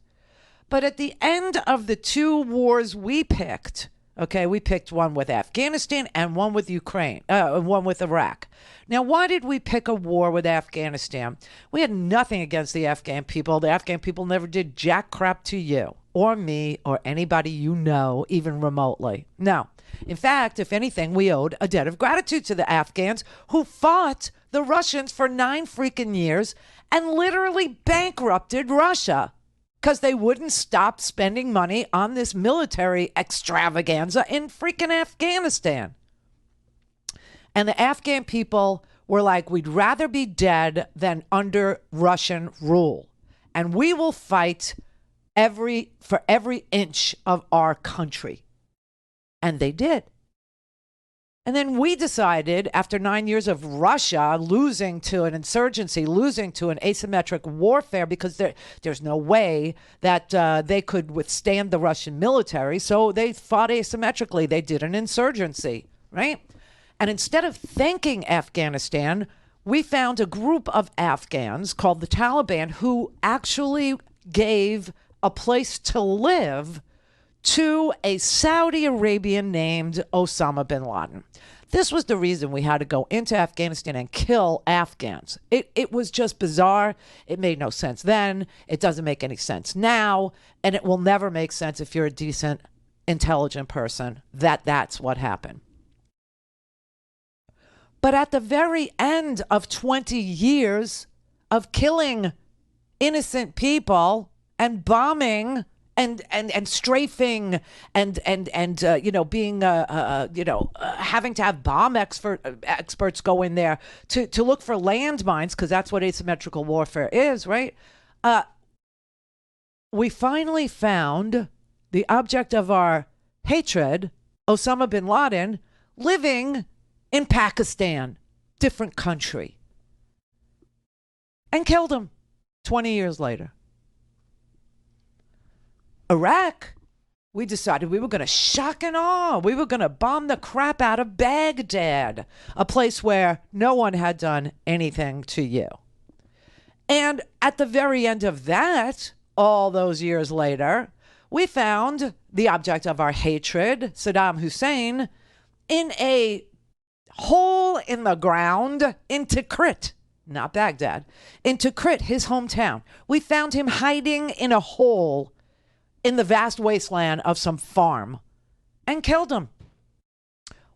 But at the end of the 2 wars we picked, okay, we picked one with Afghanistan and one with Ukraine, one with Iraq. Now, why did we pick a war with Afghanistan? We had nothing against the Afghan people. The Afghan people never did jack crap to you or me or anybody you know, even remotely. No. In fact, if anything, we owed a debt of gratitude to the Afghans who fought the Russians for 9 freaking years and literally bankrupted Russia, because they wouldn't stop spending money on this military extravaganza in freaking Afghanistan. And the Afghan people were like, we'd rather be dead than under Russian rule. And we will fight for every inch of our country. And they did. And then we decided, after 9 years of Russia losing to an insurgency, losing to an asymmetric warfare, because there's no way that they could withstand the Russian military, so they fought asymmetrically. They did an insurgency, right? And instead of thanking Afghanistan, we found a group of Afghans called the Taliban who actually gave a place to live to a Saudi Arabian named Osama bin Laden. This was the reason we had to go into Afghanistan and kill Afghans. It was just bizarre. It made no sense then. It doesn't make any sense now. And it will never make sense if you're a decent, intelligent person that that's what happened. But at the very end of 20 years of killing innocent people and bombing and strafing and being having to have bomb experts go in there to look for landmines, because that's what asymmetrical warfare is, right? We finally found the object of our hatred, Osama bin Laden, living in Pakistan, different country, and killed him 20 years later. Iraq, we decided we were going to shock and awe. We were going to bomb the crap out of Baghdad, a place where no one had done anything to you. And at the very end of that, all those years later, we found the object of our hatred, Saddam Hussein, in a hole in the ground in Tikrit, not Baghdad, in Tikrit, his hometown. We found him hiding in a hole in the vast wasteland of some farm and killed him.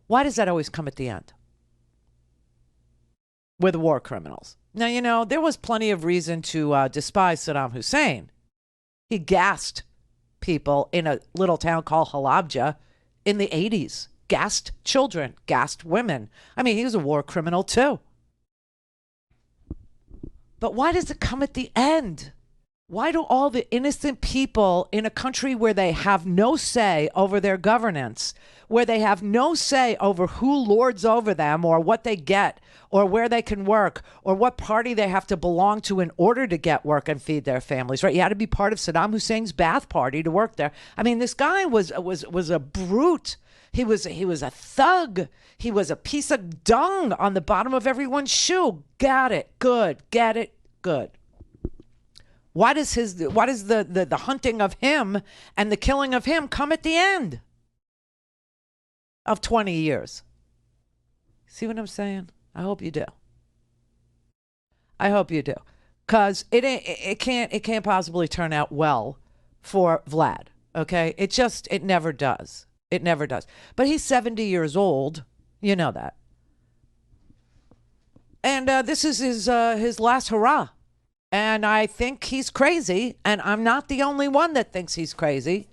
Why does that always come at the end? We're the war criminals. Now, there was plenty of reason to despise Saddam Hussein. He gassed people in a little town called Halabja in the 80s. Gassed children, gassed women. I mean, he was a war criminal too. But why does it come at the end? Why do all the innocent people in a country where they have no say over their governance, where they have no say over who lords over them or what they get or where they can work or what party they have to belong to in order to get work and feed their families, right? You had to be part of Saddam Hussein's Ba'ath Party to work there. I mean, this guy was a brute. He was a thug. He was a piece of dung on the bottom of everyone's shoe. Got it. Good. Get it. Good. Why does the hunting of him and the killing of him come at the end of 20 years? See what I'm saying? I hope you do. I hope you do. Because it can't possibly turn out well for Vlad. Okay? It never does. It never does. But he's 70 years old. You know that. And this is his last hurrah. And I think he's crazy. And I'm not the only one that thinks he's crazy.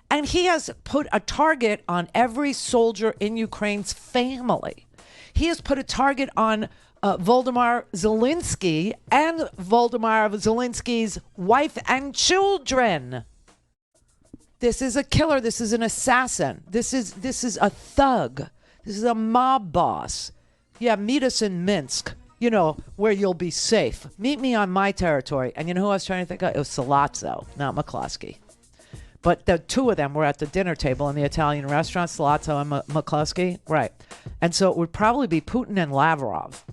And he has put a target on every soldier in Ukraine's family. He has put a target on Volodymyr Zelensky and Volodymyr Zelensky's wife and children. This is a killer. This is an assassin. This is a thug. This is a mob boss. Yeah, meet us in Minsk, where you'll be safe. Meet me on my territory. And you know who I was trying to think of? It was Sollozzo, not McCloskey. But the two of them were at the dinner table in the Italian restaurant, Sollozzo and McCloskey. Right. And so it would probably be Putin and Lavrov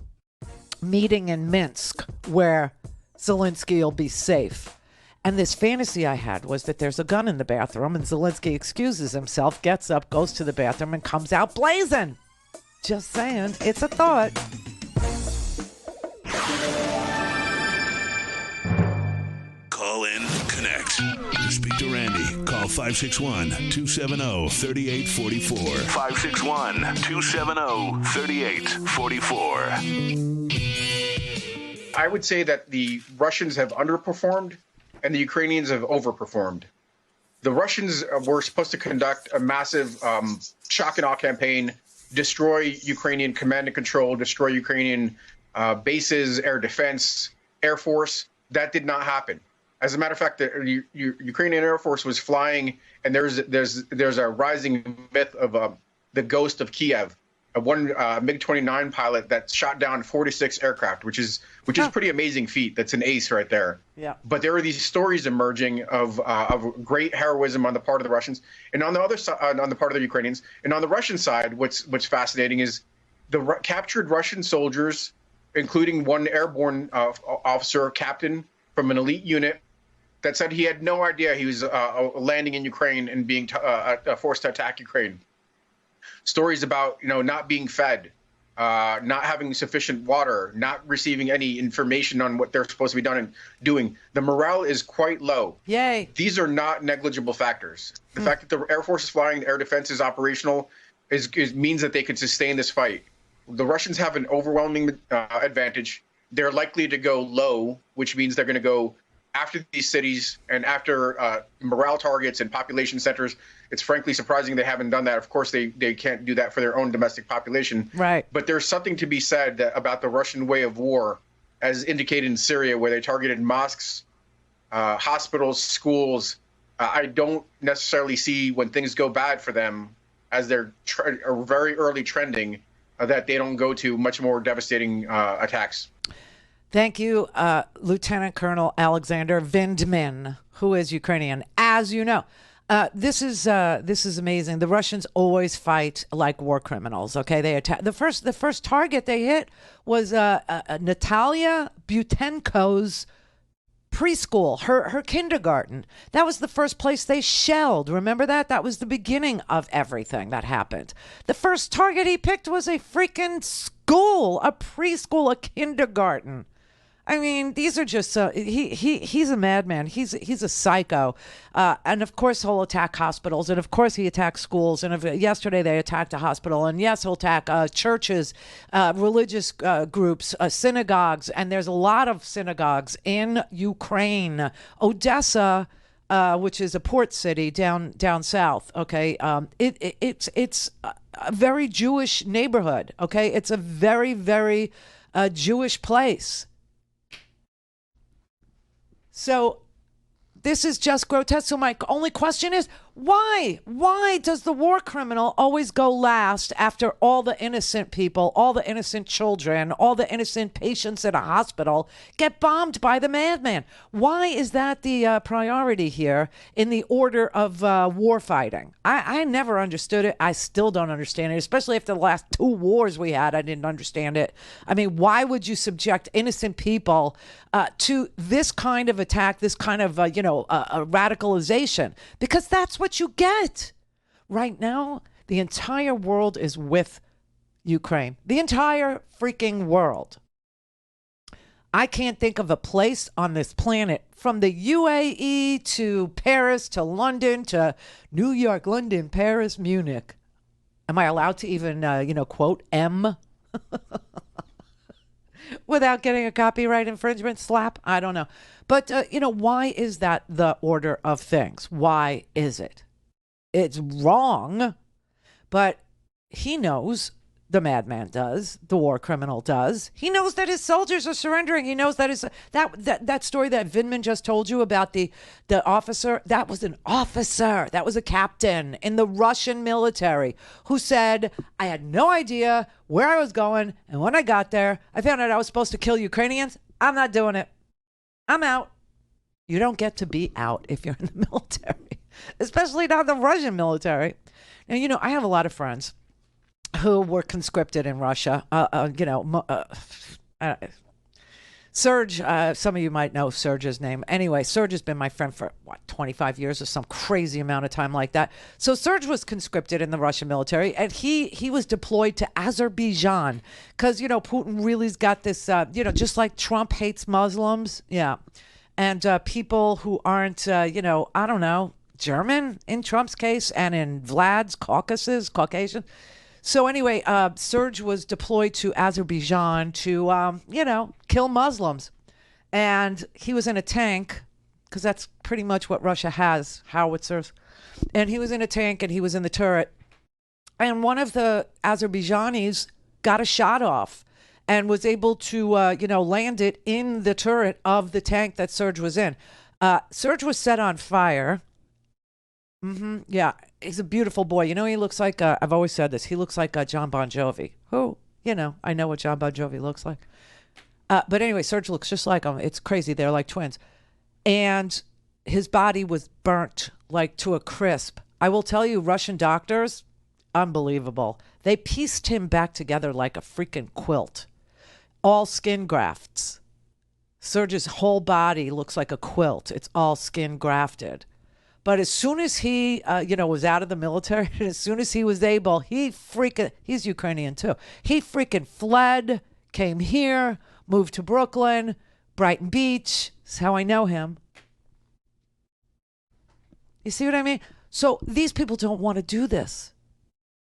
meeting in Minsk where Zelensky will be safe. And this fantasy I had was that there's a gun in the bathroom and Zelensky excuses himself, gets up, goes to the bathroom, and comes out blazing. Just saying. It's a thought. Call in, connect. To speak to Randi, call 561-270-3844. 561-270-3844. I would say that the Russians have underperformed and the Ukrainians have overperformed. The Russians were supposed to conduct a massive shock and awe campaign, destroy Ukrainian command and control, destroy Ukrainian bases, air defense, air force. That did not happen. As a matter of fact, the Ukrainian Air Force was flying, and there's a rising myth of the ghost of Kiev, one MiG-29 pilot that shot down 46 aircraft, which is pretty amazing feat. That's an ace right there. Yeah. But there are these stories emerging of great heroism on the part of the Russians, and on the other side, on the part of the Ukrainians, and on the Russian side, what's fascinating is the captured Russian soldiers, including one airborne officer, captain from an elite unit, that said he had no idea he was landing in Ukraine and being forced to attack Ukraine. Stories about not being fed, not having sufficient water, not receiving any information on what they're supposed to be doing. The morale is quite low. Yay! These are not negligible factors. The fact that the Air Force is flying, the air defense is operational, means that they could sustain this fight. The Russians have an overwhelming advantage. They're likely to go low, which means they're going to go after these cities and after morale targets and population centers. It's frankly surprising they haven't done that. Of course, they can't do that for their own domestic population. Right. But there's something to be said about the Russian way of war, as indicated in Syria, where they targeted mosques, hospitals, schools. I don't necessarily see, when things go bad for them, as they're very early trending, that they don't go to much more devastating attacks. Thank you, Lieutenant Colonel Alexander Vindman, who is Ukrainian, as you know. This is amazing. The Russians always fight like war criminals. Okay, they attack. The first target they hit was Natalia Butenko's preschool, her kindergarten. That was the first place they shelled. Remember that? That was the beginning of everything that happened. The first target he picked was a freaking school, a preschool, a kindergarten. I mean, these are just he's a madman. He's a psycho, and of course he'll attack hospitals, and of course he attacks schools. And yesterday they attacked a hospital, and yes, he'll attack churches, religious groups, synagogues, and there's a lot of synagogues in Ukraine, Odessa, which is a port city down south. Okay, it's a very Jewish neighborhood. Okay, it's a very very Jewish place. So this is just grotesque. So my only question is, why? Why does the war criminal always go last after all the innocent people, all the innocent children, all the innocent patients at a hospital get bombed by the madman? Why is that the priority here in the order of war fighting? I never understood it. I still don't understand it, especially after the last 2 wars we had. I didn't understand it. I mean, why would you subject innocent people to this kind of attack, this kind of, radicalization? Because that's what you get. Right now, the entire world is with Ukraine. The entire freaking world. I can't think of a place on this planet, from the UAE to Paris to London to New York, London, Paris, Munich. Am I allowed to even, quote M? Without getting a copyright infringement slap? I don't know. But, why is that the order of things? Why is it? It's wrong, but he knows, the madman does, the war criminal does. He knows that his soldiers are surrendering. He knows that that story that Vindman just told you about the officer, that was an officer. That was a captain in the Russian military who said, I had no idea where I was going. And when I got there, I found out I was supposed to kill Ukrainians. I'm not doing it. I'm out. You don't get to be out if you're in the military, especially not the Russian military. Now, I have a lot of friends who were conscripted in Russia. Serge, some of you might know Serge's name. Anyway, Serge has been my friend for, 25 years or some crazy amount of time like that. So Serge was conscripted in the Russian military, and he was deployed to Azerbaijan because, Putin really's got this, just like Trump hates Muslims. Yeah. And people who aren't, I don't know, German in Trump's case, and in Vlad's, Caucasian. So anyway, Serge was deployed to Azerbaijan to, kill Muslims. And he was in a tank, because that's pretty much what Russia has, howitzers. And he was in a tank, and he was in the turret. And one of the Azerbaijanis got a shot off and was able to, land it in the turret of the tank that Serge was in. Serge was set on fire. Mm-hmm. Yeah, he's a beautiful boy. He looks like, I've always said this, he looks like John Bon Jovi. Who, I know what John Bon Jovi looks like. But anyway, Serge looks just like him. It's crazy. They're like twins. And his body was burnt like to a crisp. I will tell you, Russian doctors, unbelievable. They pieced him back together like a freaking quilt. All skin grafts. Serge's whole body looks like a quilt. It's all skin grafted. But as soon as he, was out of the military, and as soon as he was able, he's Ukrainian too. He freaking fled, came here, moved to Brooklyn, Brighton Beach. That's how I know him. You see what I mean? So these people don't want to do this.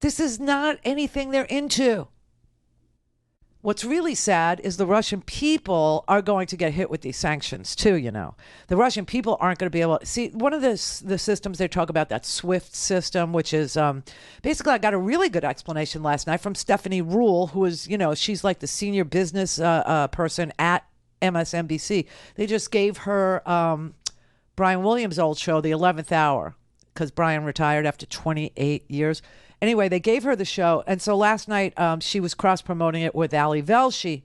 This is not anything they're into. What's really sad is the Russian people are going to get hit with these sanctions too, The Russian people aren't going to be able to see one of the systems they talk about, that SWIFT system, which is basically, I got a really good explanation last night from Stephanie Rule, who is, she's like the senior business person at MSNBC. They just gave her Brian Williams' old show, The 11th Hour, because Brian retired after 28 years. Anyway, they gave her the show. And so last night, she was cross-promoting it with Ali Velshi.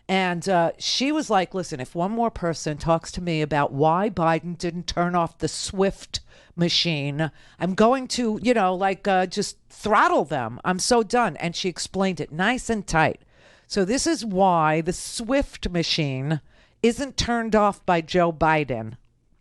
And she was like, listen, if one more person talks to me about why Biden didn't turn off the SWIFT machine, I'm going to, just throttle them. I'm so done. And she explained it nice and tight. So this is why the SWIFT machine isn't turned off by Joe Biden.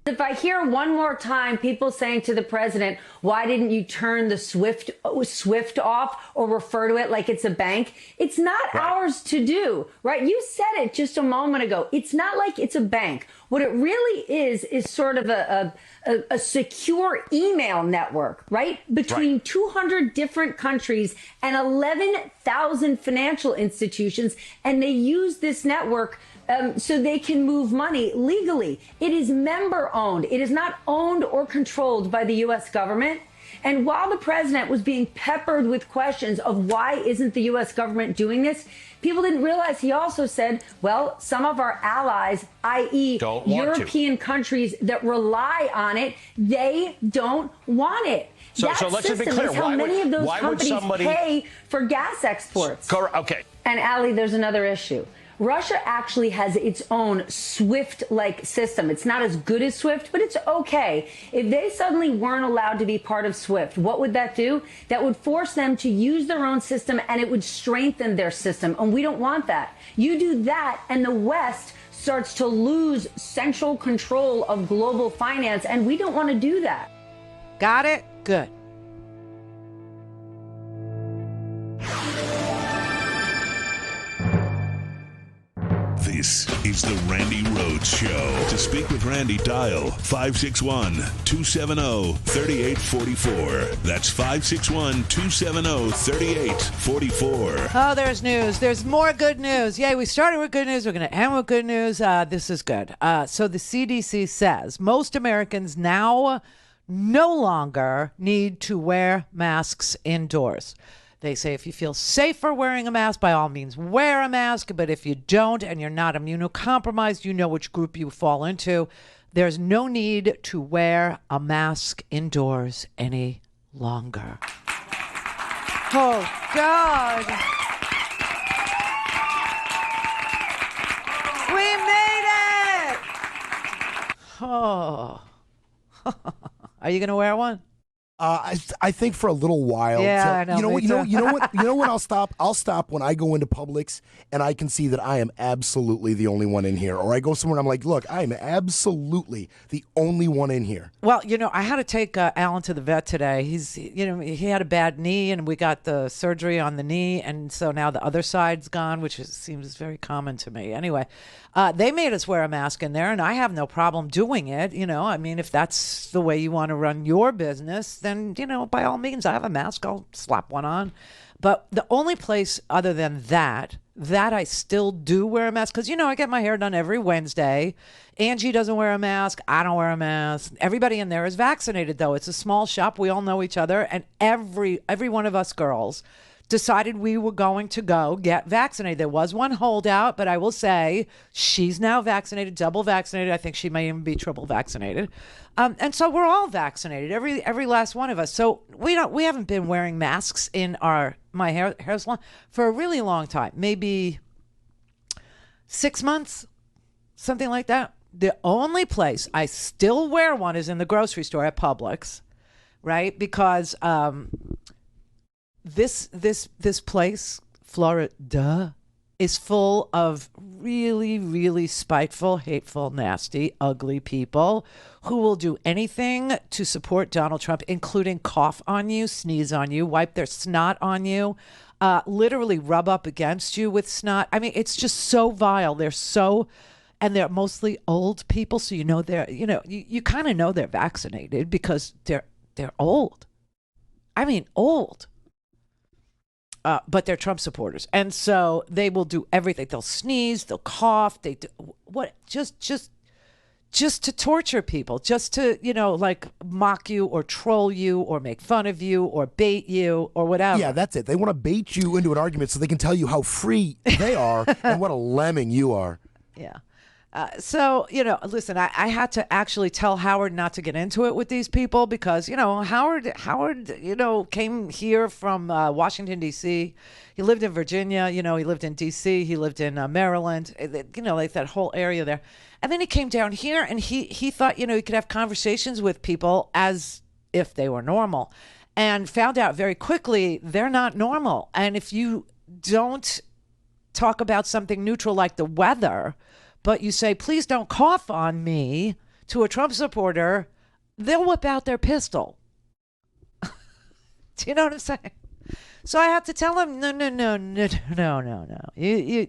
If I hear one more time people saying to the president, why didn't you turn the SWIFT off or refer to it like it's a bank? It's not ours to do, right? You said it just a moment ago. It's not like it's a bank. What it really is sort of a secure email network, right? Between 200 different countries and 11,000 financial institutions. And they use this network so they can move money legally. It is member owned. It is not owned or controlled by the U.S. government. And while the president was being peppered with questions of why isn't the U.S. government doing this, people didn't realize he also said, well, some of our allies, i.e. European countries that rely on it, they don't want it. So let's just be clear. Is how many of those companies pay for gas exports. Okay. And Ali, there's another issue. Russia actually has its own SWIFT-like system. It's not as good as SWIFT, but it's okay. If they suddenly weren't allowed to be part of SWIFT, what would that do? That would force them to use their own system, and it would strengthen their system. And we don't want that. You do that, and the West starts to lose central control of global finance, and we don't want to do that. Got it? Good. This is the Randi Rhodes Show. To speak with Randi, dial 561-270-3844. That's 561-270-3844. Oh, there's news. There's more good news. Yay, we started with good news. We're going to end with good news. This is good. So the CDC says most Americans now no longer need to wear masks indoors. They say if you feel safer wearing a mask, by all means, wear a mask. But if you don't and you're not immunocompromised, you know which group you fall into. There's no need to wear a mask indoors any longer. Oh, God. We made it. Oh. Are you going to wear one? I think for a little while. Yeah, I know. You know what? You know when I'll stop? I'll stop when I go into Publix and I can see that I am absolutely the only one in here. Or I go somewhere and I'm like, look, I am absolutely the only one in here. Well, I had to take Alan to the vet today. He had a bad knee, and we got the surgery on the knee, and so now the other side's gone, which seems very common to me. Anyway, they made us wear a mask in there, and I have no problem doing it. I mean, if that's the way you want to run your business, then, by all means, I have a mask. I'll slap one on. But the only place other than that I still do wear a mask, because, I get my hair done every Wednesday. Angie doesn't wear a mask. I don't wear a mask. Everybody in there is vaccinated, though. It's a small shop. We all know each other. And every one of us girls decided we were going to go get vaccinated. There was one holdout, but I will say she's now vaccinated, double vaccinated. I think she may even be triple vaccinated. And so we're all vaccinated, every last one of us. So we haven't been wearing masks in my hair salon for a really long time, maybe 6 months, something like that. The only place I still wear one is in the grocery store at Publix, right? Because this place, Florida, is full of really, really spiteful, hateful, nasty, ugly people who will do anything to support Donald Trump, including cough on you, sneeze on you, wipe their snot on you, literally rub up against you with snot. I mean, it's just so vile. And they're mostly old people, so you kind of know they're vaccinated because they're old. I mean, old. But they're Trump supporters, and so they will do everything. They'll sneeze, they'll cough, they do what just to torture people, just to mock you or troll you or make fun of you or bait you or whatever. Yeah, that's it. They want to bait you into an argument so they can tell you how free they are and what a lemming you are. Yeah. So, listen, I had to actually tell Howard not to get into it with these people because, Howard, came here from Washington, D.C. He lived in Virginia, he lived in D.C., he lived in Maryland, like that whole area there. And then he came down here and he thought, he could have conversations with people as if they were normal, and found out very quickly they're not normal. And if you don't talk about something neutral like the weather, but you say, please don't cough on me, to a Trump supporter, they'll whip out their pistol. Do you know what I'm saying? So I have to tell him, no. You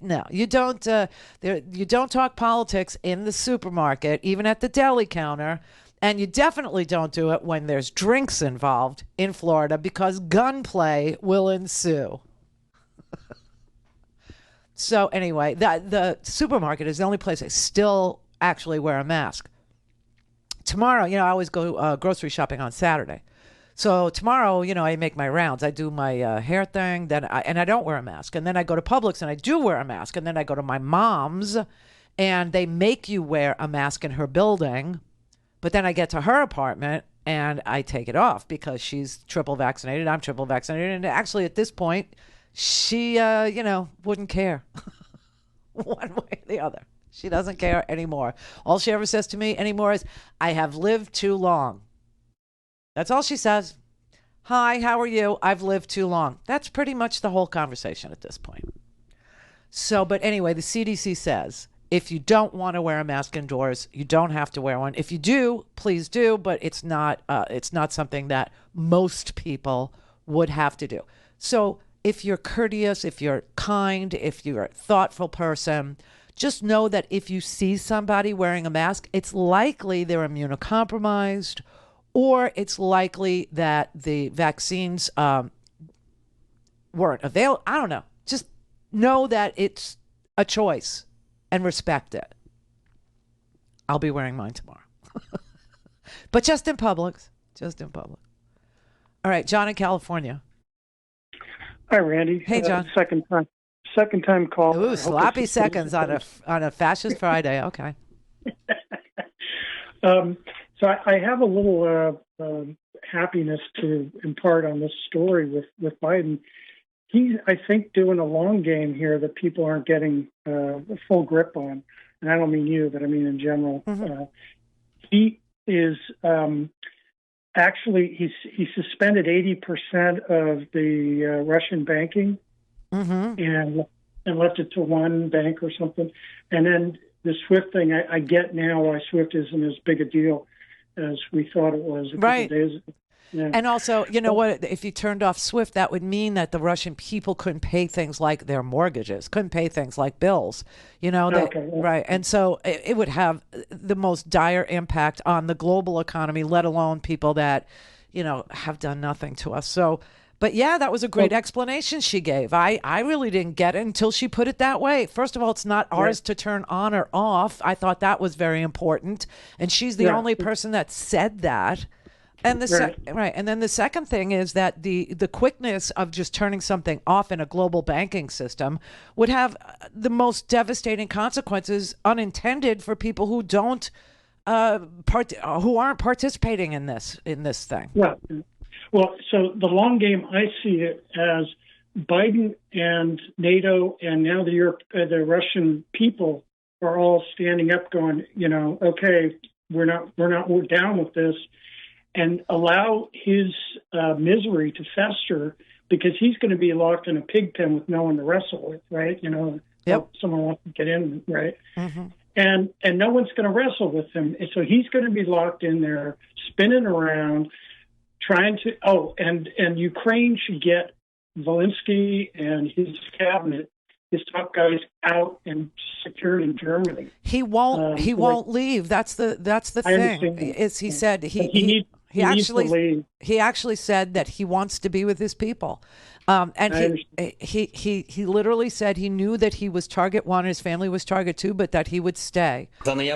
don't talk politics in the supermarket, even at the deli counter, and you definitely don't do it when there's drinks involved in Florida, because gunplay will ensue. So anyway, the supermarket is the only place I still actually wear a mask. Tomorrow, I always go grocery shopping on Saturday. So tomorrow, I make my rounds. I do my hair thing, and I don't wear a mask. And then I go to Publix and I do wear a mask. And then I go to my mom's and they make you wear a mask in her building. But then I get to her apartment and I take it off because she's triple vaccinated. I'm triple vaccinated. And actually at this point, she, wouldn't care one way or the other. She doesn't care anymore. All she ever says to me anymore is, I have lived too long. That's all she says. Hi, how are you? I've lived too long. That's pretty much the whole conversation at this point. So, but anyway, the CDC says if you don't want to wear a mask indoors, you don't have to wear one. If you do, please do, but it's not something that most people would have to do. So if you're courteous, if you're kind, if you're a thoughtful person, just know that if you see somebody wearing a mask, it's likely they're immunocompromised, or it's likely that the vaccines weren't available. I don't know. Just know that it's a choice and respect it. I'll be wearing mine tomorrow. But just in Publix. Just in Publix. All right, John in California. Hi, Randy. Hey, John. Second time call. Ooh, sloppy seconds on a fascist Friday. Okay. So I have a little happiness to impart on this story with Biden. He's, I think, doing a long game here that people aren't getting a full grip on. And I don't mean you, but I mean in general. Mm-hmm. He is actually, he suspended 80% of the Russian banking and left it to one bank or something. And then the SWIFT thing, I get now why SWIFT isn't as big a deal as we thought it was a couple days ago. Yeah. And also, you know what? If you turned off SWIFT, that would mean that the Russian people couldn't pay things like their mortgages, couldn't pay things like bills, right? And so it would have the most dire impact on the global economy, let alone people that, have done nothing to us. So, but yeah, that was a great explanation she gave. I really didn't get it until she put it that way. First of all, it's not ours to turn on or off. I thought that was very important. And she's the only person that said that. And and then the second thing is that the quickness of just turning something off in a global banking system would have the most devastating consequences unintended for people who don't who aren't participating in this thing. Well, so the long game, I see it as Biden and NATO and now the Russian people are all standing up, going, okay, we're down with this. And allow his misery to fester because he's going to be locked in a pig pen with no one to wrestle with, right? Someone wants to get in, right? Mm-hmm. And no one's going to wrestle with him. And so he's going to be locked in there, spinning around, trying to. Oh, and Ukraine should get Zelensky and his cabinet, his top guys, out and secured in Germany. He won't. He won't leave. That's the thing. Is he said he actually said that he wants to be with his people, and he literally said he knew that he was target one, his family was target two, but that he would stay. According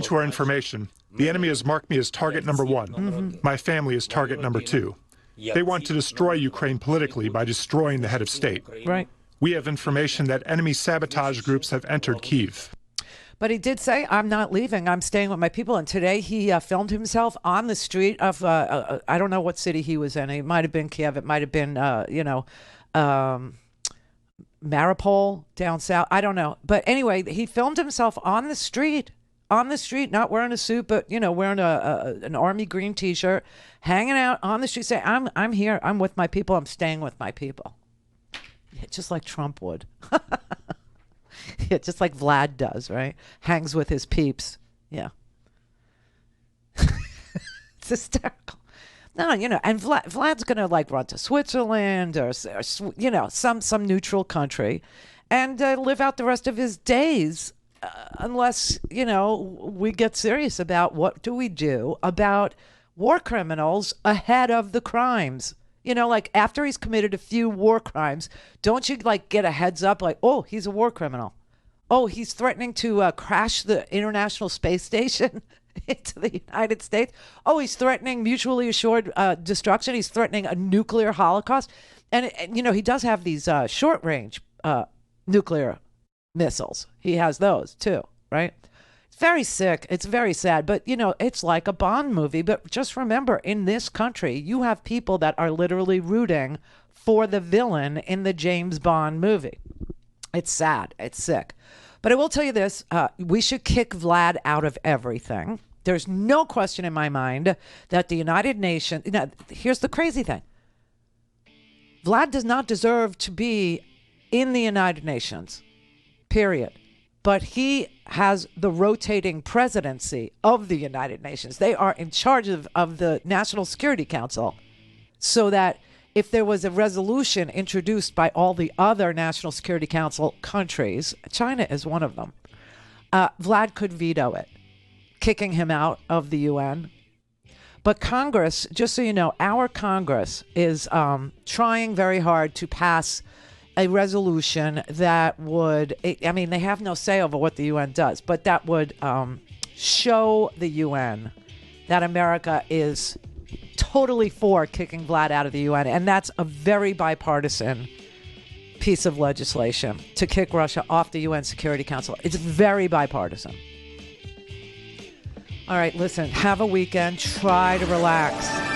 to our information, the enemy has marked me as target number one. Mm-hmm. My family is target number two. They want to destroy Ukraine politically by destroying the head of state. Right. We have information that enemy sabotage groups have entered Kyiv. But he did say, I'm not leaving. I'm staying with my people. And today he filmed himself on the street of, I don't know what city he was in. It might have been Kiev. It might have been, Mariupol down south. I don't know. But anyway, he filmed himself on the street, not wearing a suit, but, wearing an army green T-shirt, hanging out on the street, saying, I'm here. I'm with my people. I'm staying with my people. Yeah, just like Trump would. Yeah, just like Vlad does, right? Hangs with his peeps. Yeah. It's hysterical. No, and Vlad's going to run to Switzerland or some neutral country and live out the rest of his days unless, we get serious about what do we do about war criminals ahead of the crimes. After he's committed a few war crimes, don't you get a heads up oh, he's a war criminal. Oh, he's threatening to crash the International Space Station into the United States. Oh, he's threatening mutually assured destruction. He's threatening a nuclear holocaust. And he does have these short-range nuclear missiles. He has those, too, right? It's very sick. It's very sad. But, it's like a Bond movie. But just remember, in this country, you have people that are literally rooting for the villain in the James Bond movie. It's sad. It's sick. But I will tell you this. We should kick Vlad out of everything. There's no question in my mind that the United Nations... Now, here's the crazy thing. Vlad does not deserve to be in the United Nations, period. But he has the rotating presidency of the United Nations. They are in charge of the National Security Council, so that if there was a resolution introduced by all the other National Security Council countries, China is one of them, Vlad could veto it, kicking him out of the UN. But Congress, just so you know, our Congress is trying very hard to pass a resolution that would, they have no say over what the UN does, but that would show the UN that America is totally for kicking Vlad out of the UN. And that's a very bipartisan piece of legislation to kick Russia off the UN Security Council. It's very bipartisan. All right, listen, have a weekend. Try to relax.